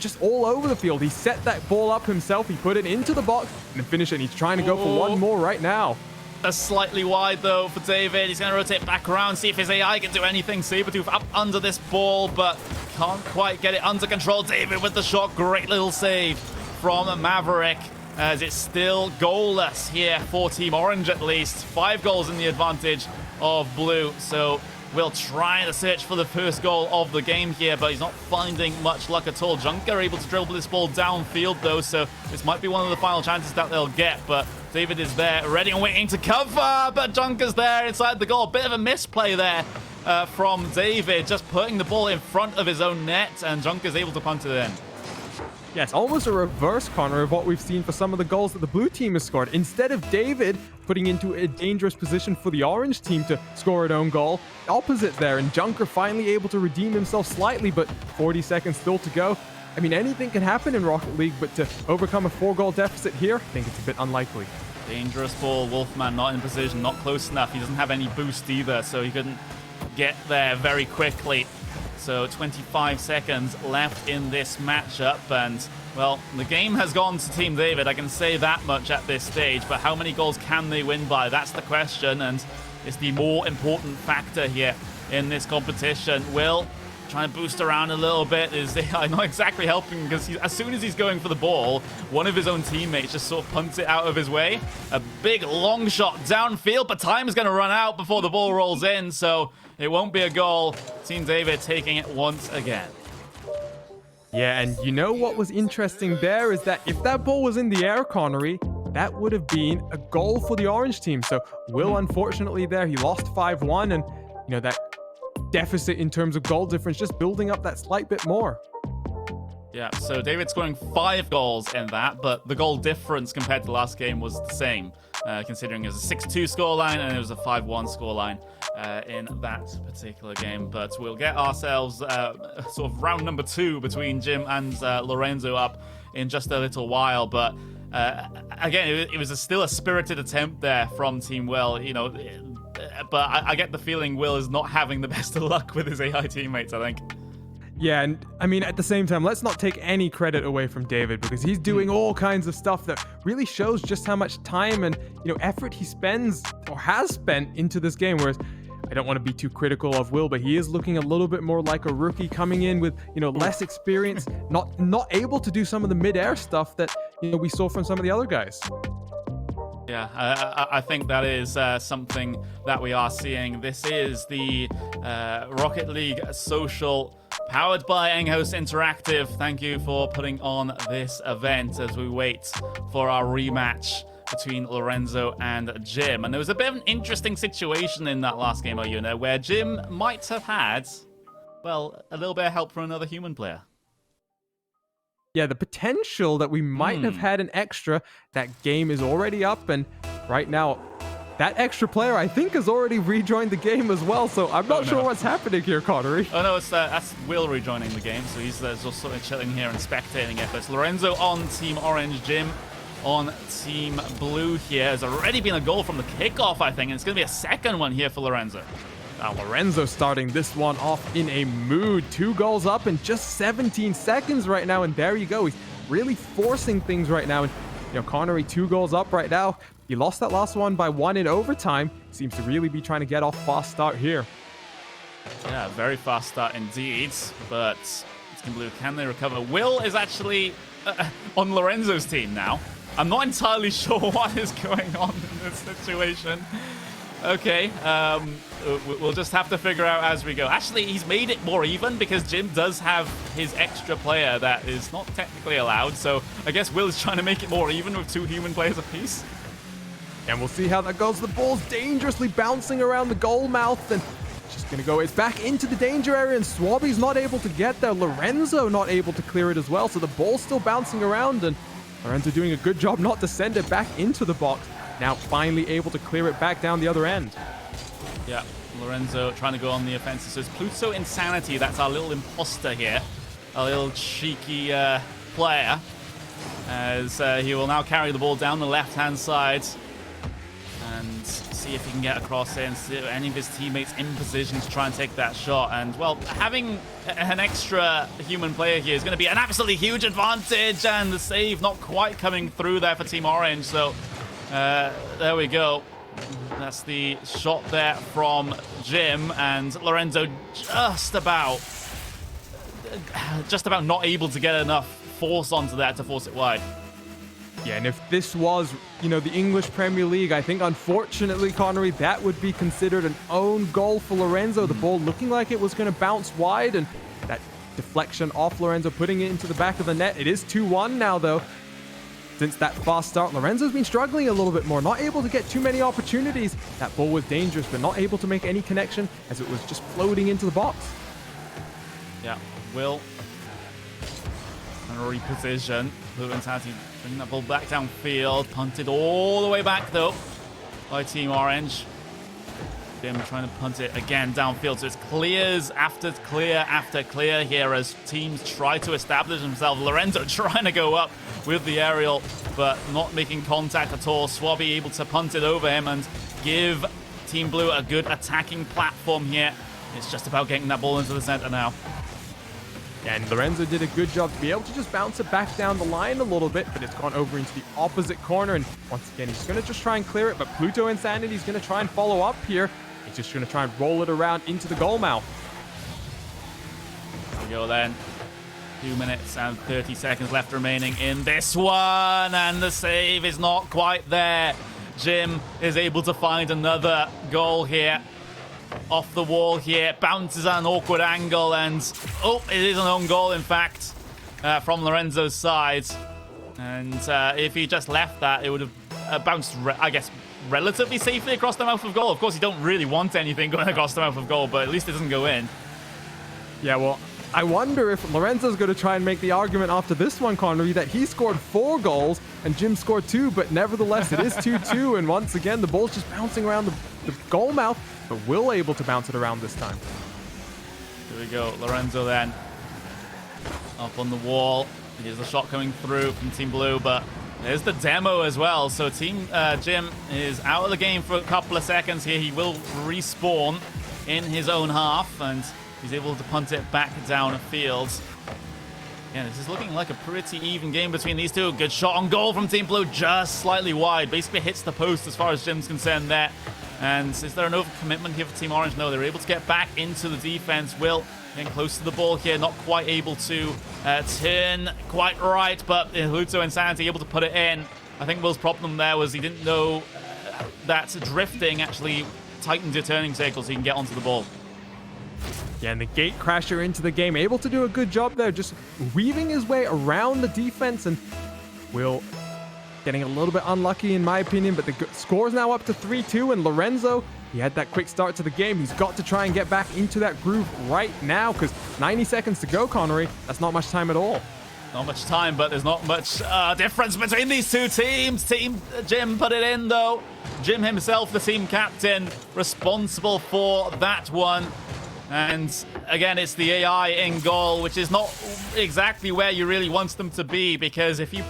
just all over the field. He set that ball up himself, he put it into the box, and then finished it, and he's trying to go for one more right now. That's slightly wide, though, for David. He's going to rotate back around, see if his AI can do anything. Sabertooth up under this ball, but can't quite get it under control. David with the shot. Great little save from Maverick, as it's still goalless here for Team Orange at least. 5 goals in the advantage of Blue, so we'll try to search for the first goal of the game here, but he's not finding much luck at all. Junker able to dribble this ball downfield, though, so this might be one of the final chances that they'll get, but David is there, ready and waiting to cover, but Junker's there inside the goal. Bit of a misplay there from David, just putting the ball in front of his own net, and Junker's able to punt it in. Yeah, it's almost a reverse, Connor, of what we've seen for some of the goals that the blue team has scored. Instead of David putting into a dangerous position for the orange team to score an own goal, opposite there, and Junker finally able to redeem himself slightly, but 40 seconds still to go. I mean, anything can happen in Rocket League, but to overcome a 4-goal deficit here, I think it's a bit unlikely. Dangerous ball. Wolfman not in position, not close enough. He doesn't have any boost either, so he couldn't get there very quickly. So 25 seconds left in this matchup, and, well, the game has gone to Team David. I can say that much at this stage, but how many goals can they win by? That's the question, and it's the more important factor here in this competition. Will trying to boost around a little bit. Is not exactly helping, because as soon as he's going for the ball, one of his own teammates just sort of punts it out of his way. A big long shot downfield, but time is going to run out before the ball rolls in, so it won't be a goal. Team David taking it once again. Yeah, and you know what was interesting there is that if that ball was in the air, Connery, that would have been a goal for the orange team. So Will, unfortunately there, he lost 5-1, and you know that deficit in terms of goal difference just building up that slight bit more. Yeah, so David scoring 5 goals in that, but the goal difference compared to the last game was the same, considering it was a 6-2 scoreline and it was a 5-1 scoreline in that particular game. But we'll get ourselves sort of round number 2 between Jim and Lorenzo up in just a little while. But again, it was still a spirited attempt there from Team Will, you know. But I get the feeling Will is not having the best of luck with his AI teammates, I think. Yeah, and I mean, at the same time, let's not take any credit away from David, because he's doing all kinds of stuff that really shows just how much time and, you know, effort he spends or has spent into this game. Whereas I don't want to be too critical of Will, but he is looking a little bit more like a rookie coming in with, you know, less experience, not able to do some of the mid-air stuff that, you know, we saw from some of the other guys. Yeah, I think that is something that we are seeing. This is the Rocket League Social, powered by Enghouse Interactive. Thank you for putting on this event as we wait for our rematch between Lorenzo and Jim. And there was a bit of an interesting situation in that last game, Oyuna, where Jim might have had, well, a little bit of help from another human player. Yeah, the potential that we might have had an extra, that game is already up, and right now, that extra player, I think, has already rejoined the game as well, so I'm not sure what's happening here, Connery. Oh no, that's Will rejoining the game, so he's just sort of chilling here and spectating it. But it's Lorenzo on Team Orange, Jim on Team Blue here. There's already been a goal from the kickoff, I think, and it's going to be a second one here for Lorenzo. Now, Lorenzo starting this one off in a mood. 2 goals up in just 17 seconds right now, and there you go. He's really forcing things right now. And, you know, Connery 2 goals up right now. He lost that last one by 1 in overtime. Seems to really be trying to get off fast start here. Yeah, very fast start indeed, but Team Blue, can they recover? Will is actually on Lorenzo's team now. I'm not entirely sure what is going on in this situation. Okay, we'll just have to figure out as we go. Actually, he's made it more even because Jim does have his extra player that is not technically allowed, so I guess Will is trying to make it more even with 2 human players apiece. And we'll see how that goes. The ball's dangerously bouncing around the goal mouth, and just gonna go. It's back into the danger area, and Swabby's not able to get there. Lorenzo not able to clear it as well, so the ball's still bouncing around, and Lorenzo doing a good job not to send it back into the box. Now finally able to clear it back down the other end. Yeah, Lorenzo trying to go on the offensive. So it's Pluto Insanity. That's our little imposter here. A little cheeky player. As he will now carry the ball down the left-hand side. And see if he can get across it and see any of his teammates in position to try and take that shot. And, well, having an extra human player here is going to be an absolutely huge advantage. And the save not quite coming through there for Team Orange. So there we go. That's the shot there from Jim. And Lorenzo just about not able to get enough force onto that to force it wide. Yeah, and if this was, the English Premier League, I think, unfortunately, Connery, that would be considered an own goal for Lorenzo. The ball looking like it was going to bounce wide, and that deflection off Lorenzo, putting it into the back of the net. It is 2-1 now, though. Since that fast start, Lorenzo's been struggling a little bit more, not able to get too many opportunities. That ball was dangerous, but not able to make any connection as it was just floating into the box. Yeah, Will. And reposition. Blue Insanity bringing that ball back downfield. Punted all the way back, though, by Team Orange. Jim trying to punt it again downfield. So it's clears after clear here as teams try to establish themselves. Lorenzo trying to go up with the aerial, but not making contact at all. Swabby able to punt it over him and give Team Blue a good attacking platform here. It's just about getting that ball into the center now. And Lorenzo did a good job to be able to just bounce it back down the line a little bit, but it's gone over into the opposite corner. And once again, he's going to just try and clear it, but Pluto Insanity is going to try and follow up here. He's just going to try and roll it around into the goal mouth. There we go then. 2 minutes and 30 seconds left remaining in this one, and the save is not quite there. Jim is able to find another goal here. Off the wall here, bounces at an awkward angle, and it is an own goal, in fact, from Lorenzo's side. And if he just left that, it would have bounced, I guess, relatively safely across the mouth of goal. Of course, you don't really want anything going across the mouth of goal, but at least it doesn't go in. Yeah, well, I wonder if Lorenzo's going to try and make the argument after this one, Connery, that he scored 4 goals and Jim scored 2, but nevertheless, it is 2-2, and once again, the ball's just bouncing around the goal mouth, but Will able to bounce it around this time. Here we go, Lorenzo then. Up on the wall. Here's the shot coming through from Team Blue, but there's the demo as well. So Team Jim is out of the game for a couple of seconds here. He will respawn in his own half, and he's able to punt it back down the field. Yeah, this is looking like a pretty even game between these two. Good shot on goal from Team Blue, just slightly wide. Basically hits the post as far as Jim's concerned there. And is there an overcommitment here for Team Orange? No, they're able to get back into the defense. Will getting close to the ball here, not quite able to turn quite right, but Pluto Insanity able to put it in. I think Will's problem there was he didn't know that drifting actually tightened your turning circle so he can get onto the ball. Yeah, and the gate crasher into the game, able to do a good job there, just weaving his way around the defense, and Will getting a little bit unlucky in my opinion, but the score's now up to 3-2, and Lorenzo, he had that quick start to the game. He's got to try and get back into that groove right now, because 90 seconds to go, Connery. That's not much time at all. Not much time, but there's not much difference between these two teams. Team Jim put it in, though. Jim himself, the team captain, responsible for that one. And again, it's the AI in goal, which is not exactly where you really want them to be, because if you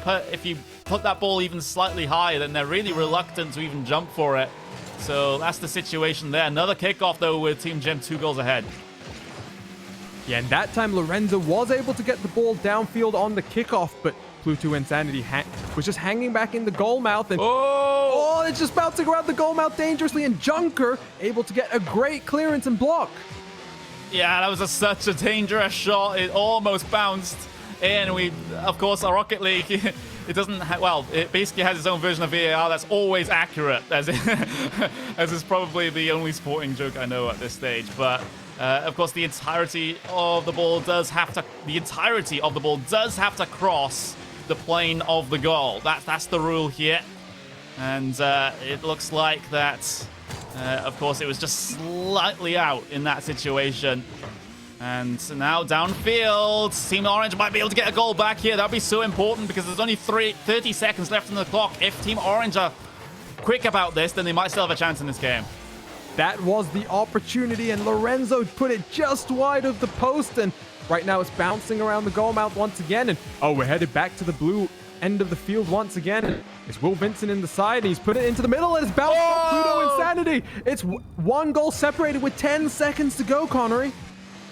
put that ball even slightly higher, then they're really reluctant to even jump for it. So that's the situation there. Another kickoff, though, with Team Jim 2 goals ahead. Yeah, and that time Lorenzo was able to get the ball downfield on the kickoff, but Pluto Insanity was just hanging back in the goal mouth, and oh, it's just bouncing around the goal mouth dangerously, and Junker able to get a great clearance and block. Yeah, that was such a dangerous shot. It almost bounced in. Of course, our Rocket League, it doesn't, it basically has its own version of VAR that's always accurate, as is probably the only sporting joke I know at this stage. But of course, the entirety of the ball does have to cross the plane of the goal. That's the rule here, and it looks like that. Of course, it was just slightly out in that situation. And now downfield, Team Orange might be able to get a goal back here. That'd be so important because there's only 30 seconds left on the clock. If Team Orange are quick about this, then they might still have a chance in this game. That was the opportunity, and Lorenzo put it just wide of the post, and right now it's bouncing around the goal mouth once again. And we're headed back to the blue end of the field once again. It's Will Vincent in the side, and he's put it into the middle, and it's bounced off Pluto Insanity. It's one goal separated with 10 seconds to go, Connery.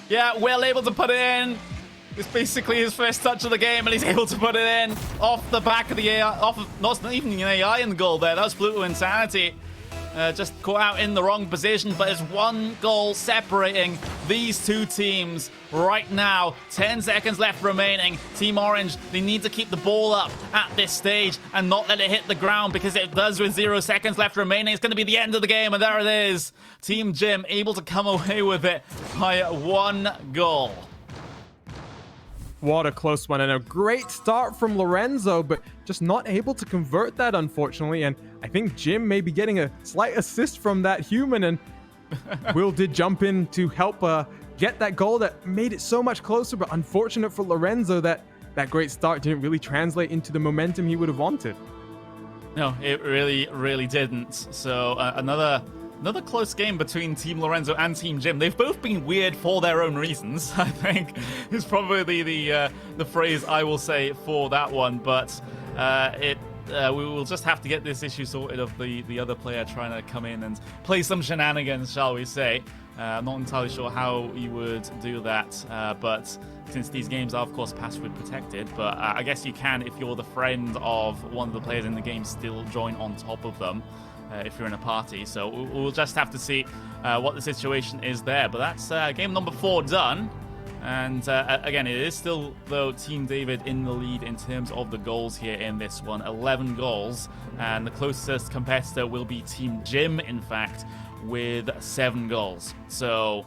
Yeah, Will able to put it in. It's basically his first touch of the game, and he's able to put it in off the back of the AI, not even an AI in the goal there. That was Pluto Insanity. Just caught out in the wrong position, but it's one goal separating these two teams right now. 10 seconds left remaining. Team Orange, they need to keep the ball up at this stage and not let it hit the ground, because it does with 0 seconds left remaining. It's going to be the end of the game, and there it is. Team Jim able to come away with it by 1 goal. What a close one, and a great start from Lorenzo, but just not able to convert that, unfortunately. And I think Jim may be getting a slight assist from that human, and Will did jump in to help get that goal that made it so much closer. But unfortunate for Lorenzo that great start didn't really translate into the momentum he would have wanted. No, it really didn't. So another close game between Team Lorenzo and Team Jim. They've both been weird for their own reasons, I think, is probably the phrase I will say for that one. But we will just have to get this issue sorted of the other player trying to come in and play some shenanigans, shall we say. I'm not entirely sure how you would do that, but since these games are, of course, password protected, but I guess you can, if you're the friend of one of the players in the game, still join on top of them. If you're in a party. So we'll just have to see what the situation is there. But that's game number 4 done. And again, it is still, though, Team David in the lead in terms of the goals here in this one. 11 goals. And the closest competitor will be Team Jim, in fact, with 7 goals. So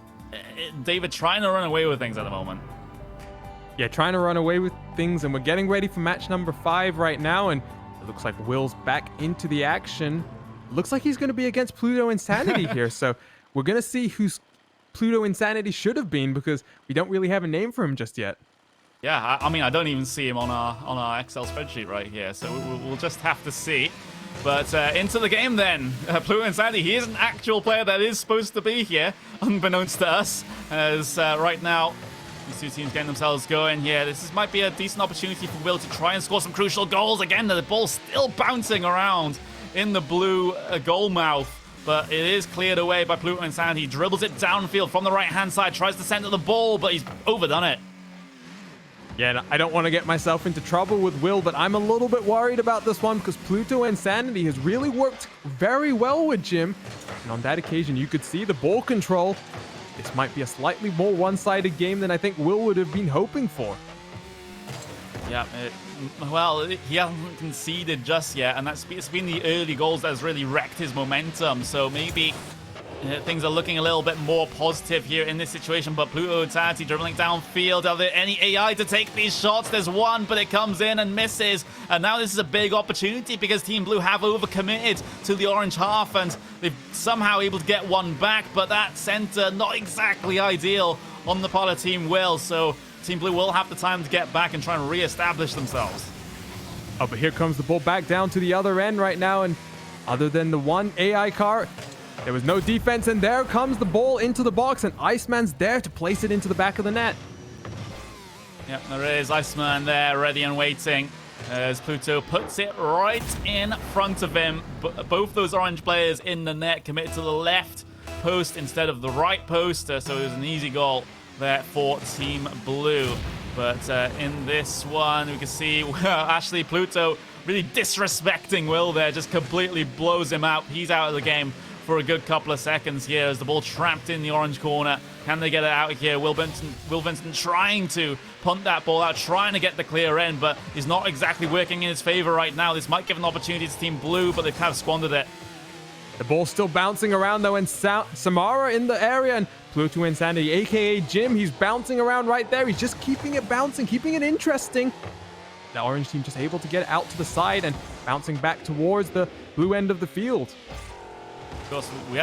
David trying to run away with things at the moment. Yeah, trying to run away with things. And we're getting ready for match number 5 right now. And it looks like Will's back into the action. Looks like he's going to be against Pluto Insanity here. So we're going to see who's Pluto Insanity should have been, because we don't really have a name for him just yet. Yeah, I mean, I don't even see him on our Excel spreadsheet right here. So we'll just have to see. But into the game then. Pluto Insanity, he is an actual player that is supposed to be here, unbeknownst to us. As right now, these two teams getting themselves going here. This might be a decent opportunity for Will to try and score some crucial goals. Again, the ball's still bouncing around in the blue goal mouth, but it is cleared away by Pluto Insanity. He dribbles it downfield from the right-hand side, tries to center the ball, but he's overdone it. Yeah, I don't want to get myself into trouble with Will, but I'm a little bit worried about this one, because Pluto Insanity has really worked very well with Jim. And on that occasion, you could see the ball control. This might be a slightly more one-sided game than I think Will would have been hoping for. Yeah, he hasn't conceded just yet, and it's been the early goals that has really wrecked his momentum. So maybe things are looking a little bit more positive here in this situation. But Pluto Insanity dribbling downfield. Are there any AI to take these shots? There's one, but it comes in and misses. And now this is a big opportunity, because Team Blue have overcommitted to the orange half, and they've somehow able to get one back. But that center, not exactly ideal on the part of Team Will. So Team Blue will have the time to get back and try and re-establish themselves. Oh, but here comes the ball back down to the other end right now, and other than the one AI car, there was no defense, and there comes the ball into the box, and Iceman's there to place it into the back of the net. Yep, there is Iceman there, ready and waiting, as Pluto puts it right in front of him. Both those orange players in the net committed to the left post instead of the right post, so it was an easy goal there for Team Blue. But in this one, we can see Ashley Pluto really disrespecting Will there, just completely blows him out. He's out of the game for a good couple of seconds here as the ball trapped in the orange corner. Can they get it out of here? Will Vincent trying to punt that ball out, trying to get the clear end, but he's not exactly working in his favor right now. This might give an opportunity to Team Blue, but they've kind of squandered it. The ball's still bouncing around though, and Samara in the area, and Pluto Insanity, aka Jim, he's bouncing around right there. He's just keeping it bouncing, keeping it interesting. The orange team just able to get it out to the side and bouncing back towards the blue end of the field. Of course, we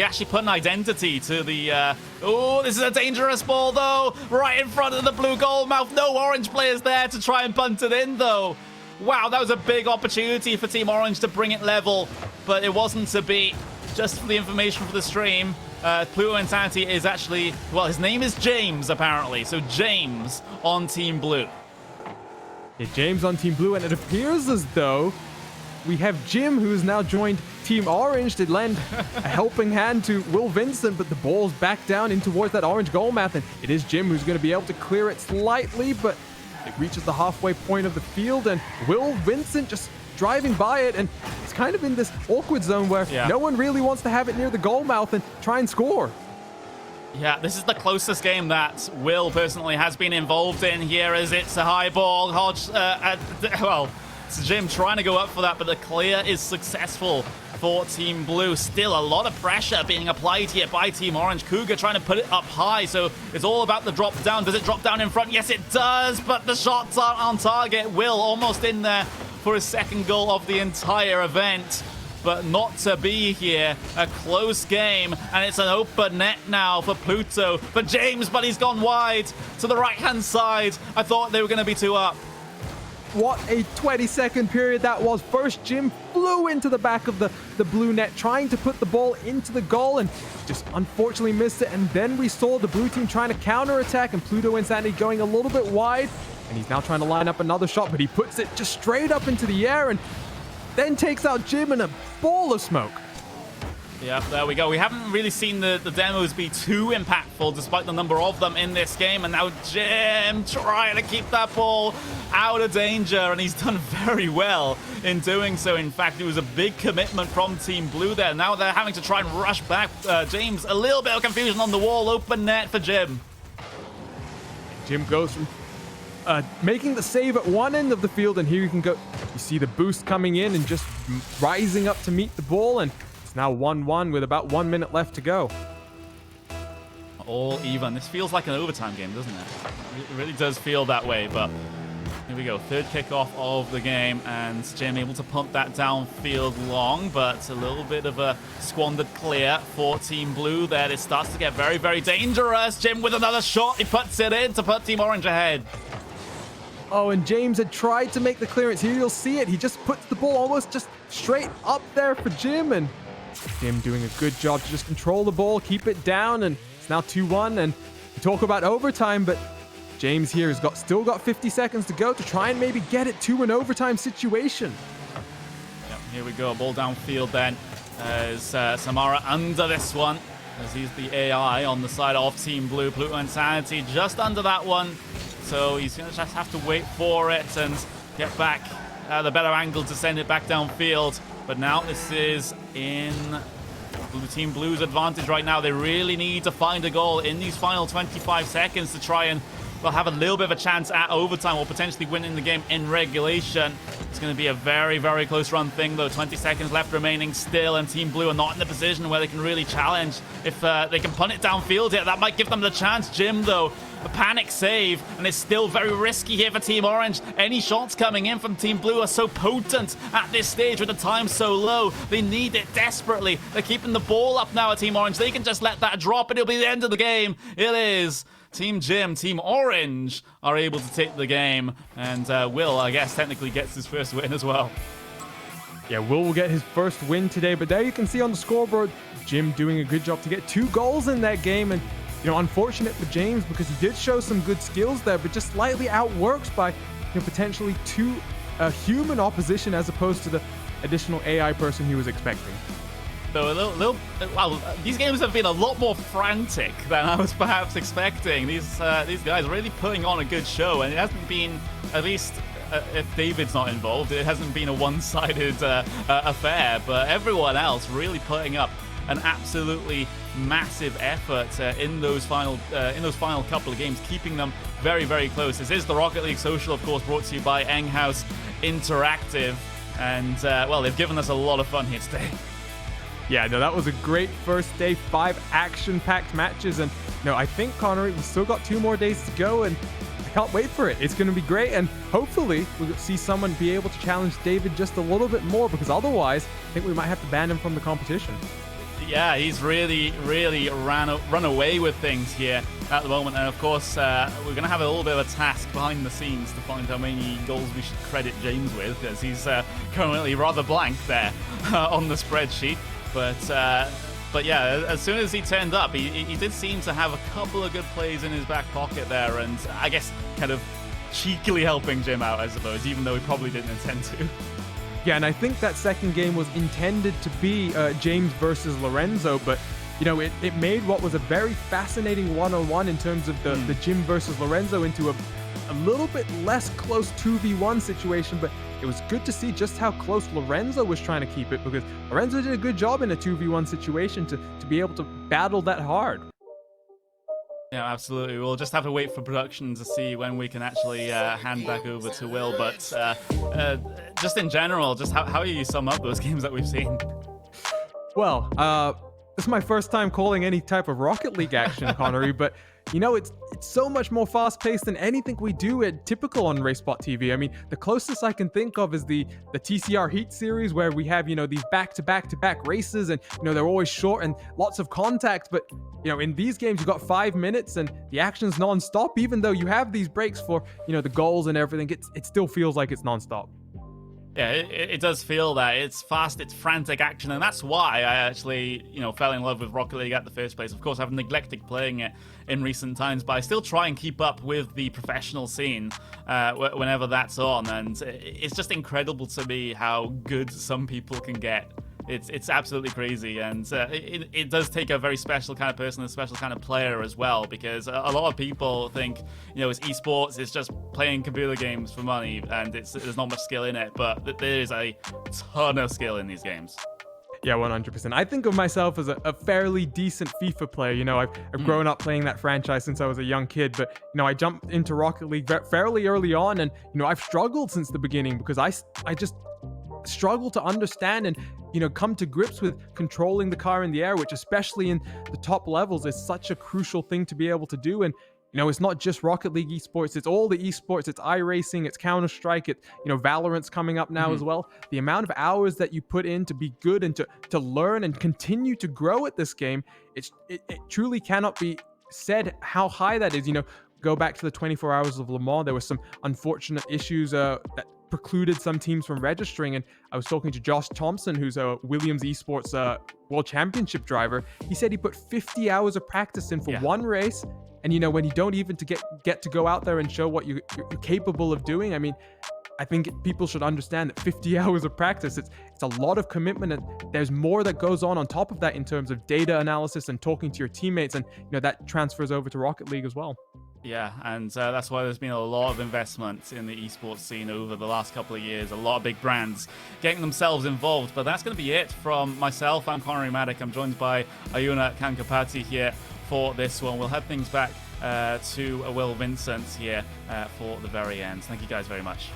actually put an identity to the. Oh, this is a dangerous ball though, right in front of the blue goalmouth. No orange players there to try and punt it in though. Wow, that was a big opportunity for Team Orange to bring it level, but it wasn't to be. Just for the information for the stream, Pluto Insanity is actually, well, his name is James apparently, so James on Team Blue. Yeah, James on Team Blue, and it appears as though we have Jim, who's now joined Team Orange to lend a helping hand to Will Vincent, but the ball's back down in towards that orange goal map, and it is Jim who's going to be able to clear it slightly, but it reaches the halfway point of the field, and Will Vincent just driving by it, and it's kind of in this awkward zone where no one really wants to have it near the goal mouth and try and score. Yeah, this is the closest game that Will personally has been involved in here, as it's a high ball. Hodge, well, it's Jim trying to go up for that, but the clear is successful for Team Blue. Still a lot of pressure being applied here by Team Orange. Cougar trying to put it up high, so it's all about the drop down. Does it drop down in front? Yes, it does, but the shots aren't on target. Will almost in there for his second goal of the entire event, but not to be here. A close game, and it's an open net now for Pluto, for James, but he's gone wide to the right-hand side. I thought they were going to be two up. What a 20-second period that was. First, Jim flew into the back of the blue net, trying to put the ball into the goal, and just unfortunately missed it. And then we saw the blue team trying to counterattack, and Pluto Insanity going a little bit wide, and he's now trying to line up another shot, but he puts it just straight up into the air and then takes out Jim in a ball of smoke. Yeah, there we go. We haven't really seen the demos be too impactful despite the number of them in this game. And now Jim trying to keep that ball out of danger, and he's done very well in doing so. In fact, it was a big commitment from Team Blue there. Now they're having to try and rush back. James, a little bit of confusion on the wall. Open net for Jim. Jim goes from making the save at one end of the field, and here you can go. You see the boost coming in and just rising up to meet the ball, and it's now 1-1 with about 1 minute left to go. All even. This feels like an overtime game, doesn't it? It really does feel that way, but here we go. Third kickoff of the game, and Jim able to pump that downfield long, but a little bit of a squandered clear for Team Blue there. It starts to get very, very dangerous. Jim with another shot. He puts it in to put Team Orange ahead. Oh, and James had tried to make the clearance. Here you'll see it. He just puts the ball almost just straight up there for Jim, and Jim doing a good job to just control the ball, keep it down, and it's now 2-1. And we talk about overtime, but James here has still got 50 seconds to go to try and maybe get it to an overtime situation. Yep, here we go. Ball downfield then. As Samara under this one, as he's the AI on the side of Team Blue. Pluto Insanity just under that one. So he's going to just have to wait for it and get back the better angle to send it back downfield. But now this is in Team Blue's advantage right now. They really need to find a goal in these final 25 seconds to try and have a little bit of a chance at overtime or potentially winning the game in regulation. It's going to be a very, very close run thing, though. 20 seconds left remaining still, and Team Blue are not in the position where they can really challenge. If they can punt it downfield here, that might give them the chance. Jim, though, a panic save, and it's still very risky here for Team Orange. Any shots coming in from Team Blue are so potent at this stage with the time so low. They need it desperately. They're keeping the ball up now at Team Orange. They can just let that drop, and it'll be the end of the game. It is. Team Jim, Team Orange are able to take the game, and Will, I guess, technically gets his first win as well. Yeah, Will get his first win today, but there you can see on the scoreboard, Jim doing a good job to get 2 goals in that game, and unfortunate for James because he did show some good skills there, but just slightly outworked by potentially 2 human opposition as opposed to the additional AI person he was expecting. though, well, these games have been a lot more frantic than I was perhaps expecting. These guys are really putting on a good show, and it hasn't been, at least if David's not involved, it hasn't been a one-sided affair. But everyone else really putting up an absolutely massive effort in those final couple of games, keeping them very, very close. This is the Rocket League Social, of course, brought to you by Enghouse Interactive, and well, they've given us a lot of fun here today. Yeah, no, that was a great first day. 5 action-packed matches, and I think, Connery, we've still got 2 more days to go, and I can't wait for it. It's going to be great, and hopefully we'll see someone be able to challenge David just a little bit more, because otherwise, I think we might have to ban him from the competition. Yeah, he's really run away with things here at the moment. And of course, we're going to have a little bit of a task behind the scenes to find how many goals we should credit James with, because he's currently rather blank there on the spreadsheet. But yeah, as soon as he turned up, he did seem to have a couple of good plays in his back pocket there, and I guess kind of cheekily helping Jim out, I suppose, even though he probably didn't intend to. Yeah, and I think that second game was intended to be James versus Lorenzo, but it made what was a very fascinating one-on-one in terms of the Jim versus Lorenzo into a little bit less close 2v1 situation, but it was good to see just how close Lorenzo was trying to keep it, because Lorenzo did a good job in a 2v1 situation to be able to battle that hard. Yeah, absolutely. We'll just have to wait for production to see when we can actually hand back over to Will. But just in general, just how do you sum up those games that we've seen? Well, this is my first time calling any type of Rocket League action, Connery, but it's so much more fast-paced than anything we do at typical on RaceBot TV. I mean, the closest I can think of is the TCR Heat series, where we have, these back-to-back races, and, they're always short and lots of contact. But, in these games, you've got 5 minutes and the action's non-stop. Even though you have these breaks for, the goals and everything, it still feels like it's non-stop. Yeah, it does feel that. It's fast, it's frantic action, and that's why I actually, fell in love with Rocket League at the first place. Of course, I've neglected playing it in recent times, but I still try and keep up with the professional scene whenever that's on, and it's just incredible to me how good some people can get. It's absolutely crazy, and it does take a very special kind of person, a special kind of player as well, because a lot of people think, it's esports, it's just playing computer games for money, and there's not much skill in it, but there is a ton of skill in these games. Yeah, 100%. I think of myself as a fairly decent FIFA player. I've grown up playing that franchise since I was a young kid, but, I jumped into Rocket League fairly early on, and, I've struggled since the beginning, because I just struggle to understand and come to grips with controlling the car in the air, which especially in the top levels is such a crucial thing to be able to do. And it's not just Rocket League esports, it's all the esports, it's iRacing, it's Counter-Strike, it's Valorant's coming up now as well. The amount of hours that you put in to be good and to learn and continue to grow at this game, it truly cannot be said how high that is. Go back to the 24 hours of Le Mans, there were some unfortunate issues that precluded some teams from registering, and I was talking to Josh Thompson, who's a Williams Esports World Championship driver. He said he put 50 hours of practice in for one race, and when you don't even get to go out there and show what you're capable of doing, I mean, I think people should understand that 50 hours of practice, it's a lot of commitment, and there's more that goes on top of that in terms of data analysis and talking to your teammates, and that transfers over to Rocket League as well. Yeah, and that's why there's been a lot of investment in the esports scene over the last couple of years. A lot of big brands getting themselves involved. But that's going to be it from myself. I'm Connery Maddock. I'm joined by Ayuna Kankapati here for this one. We'll head things back to Will Vincent here for the very end. Thank you guys very much.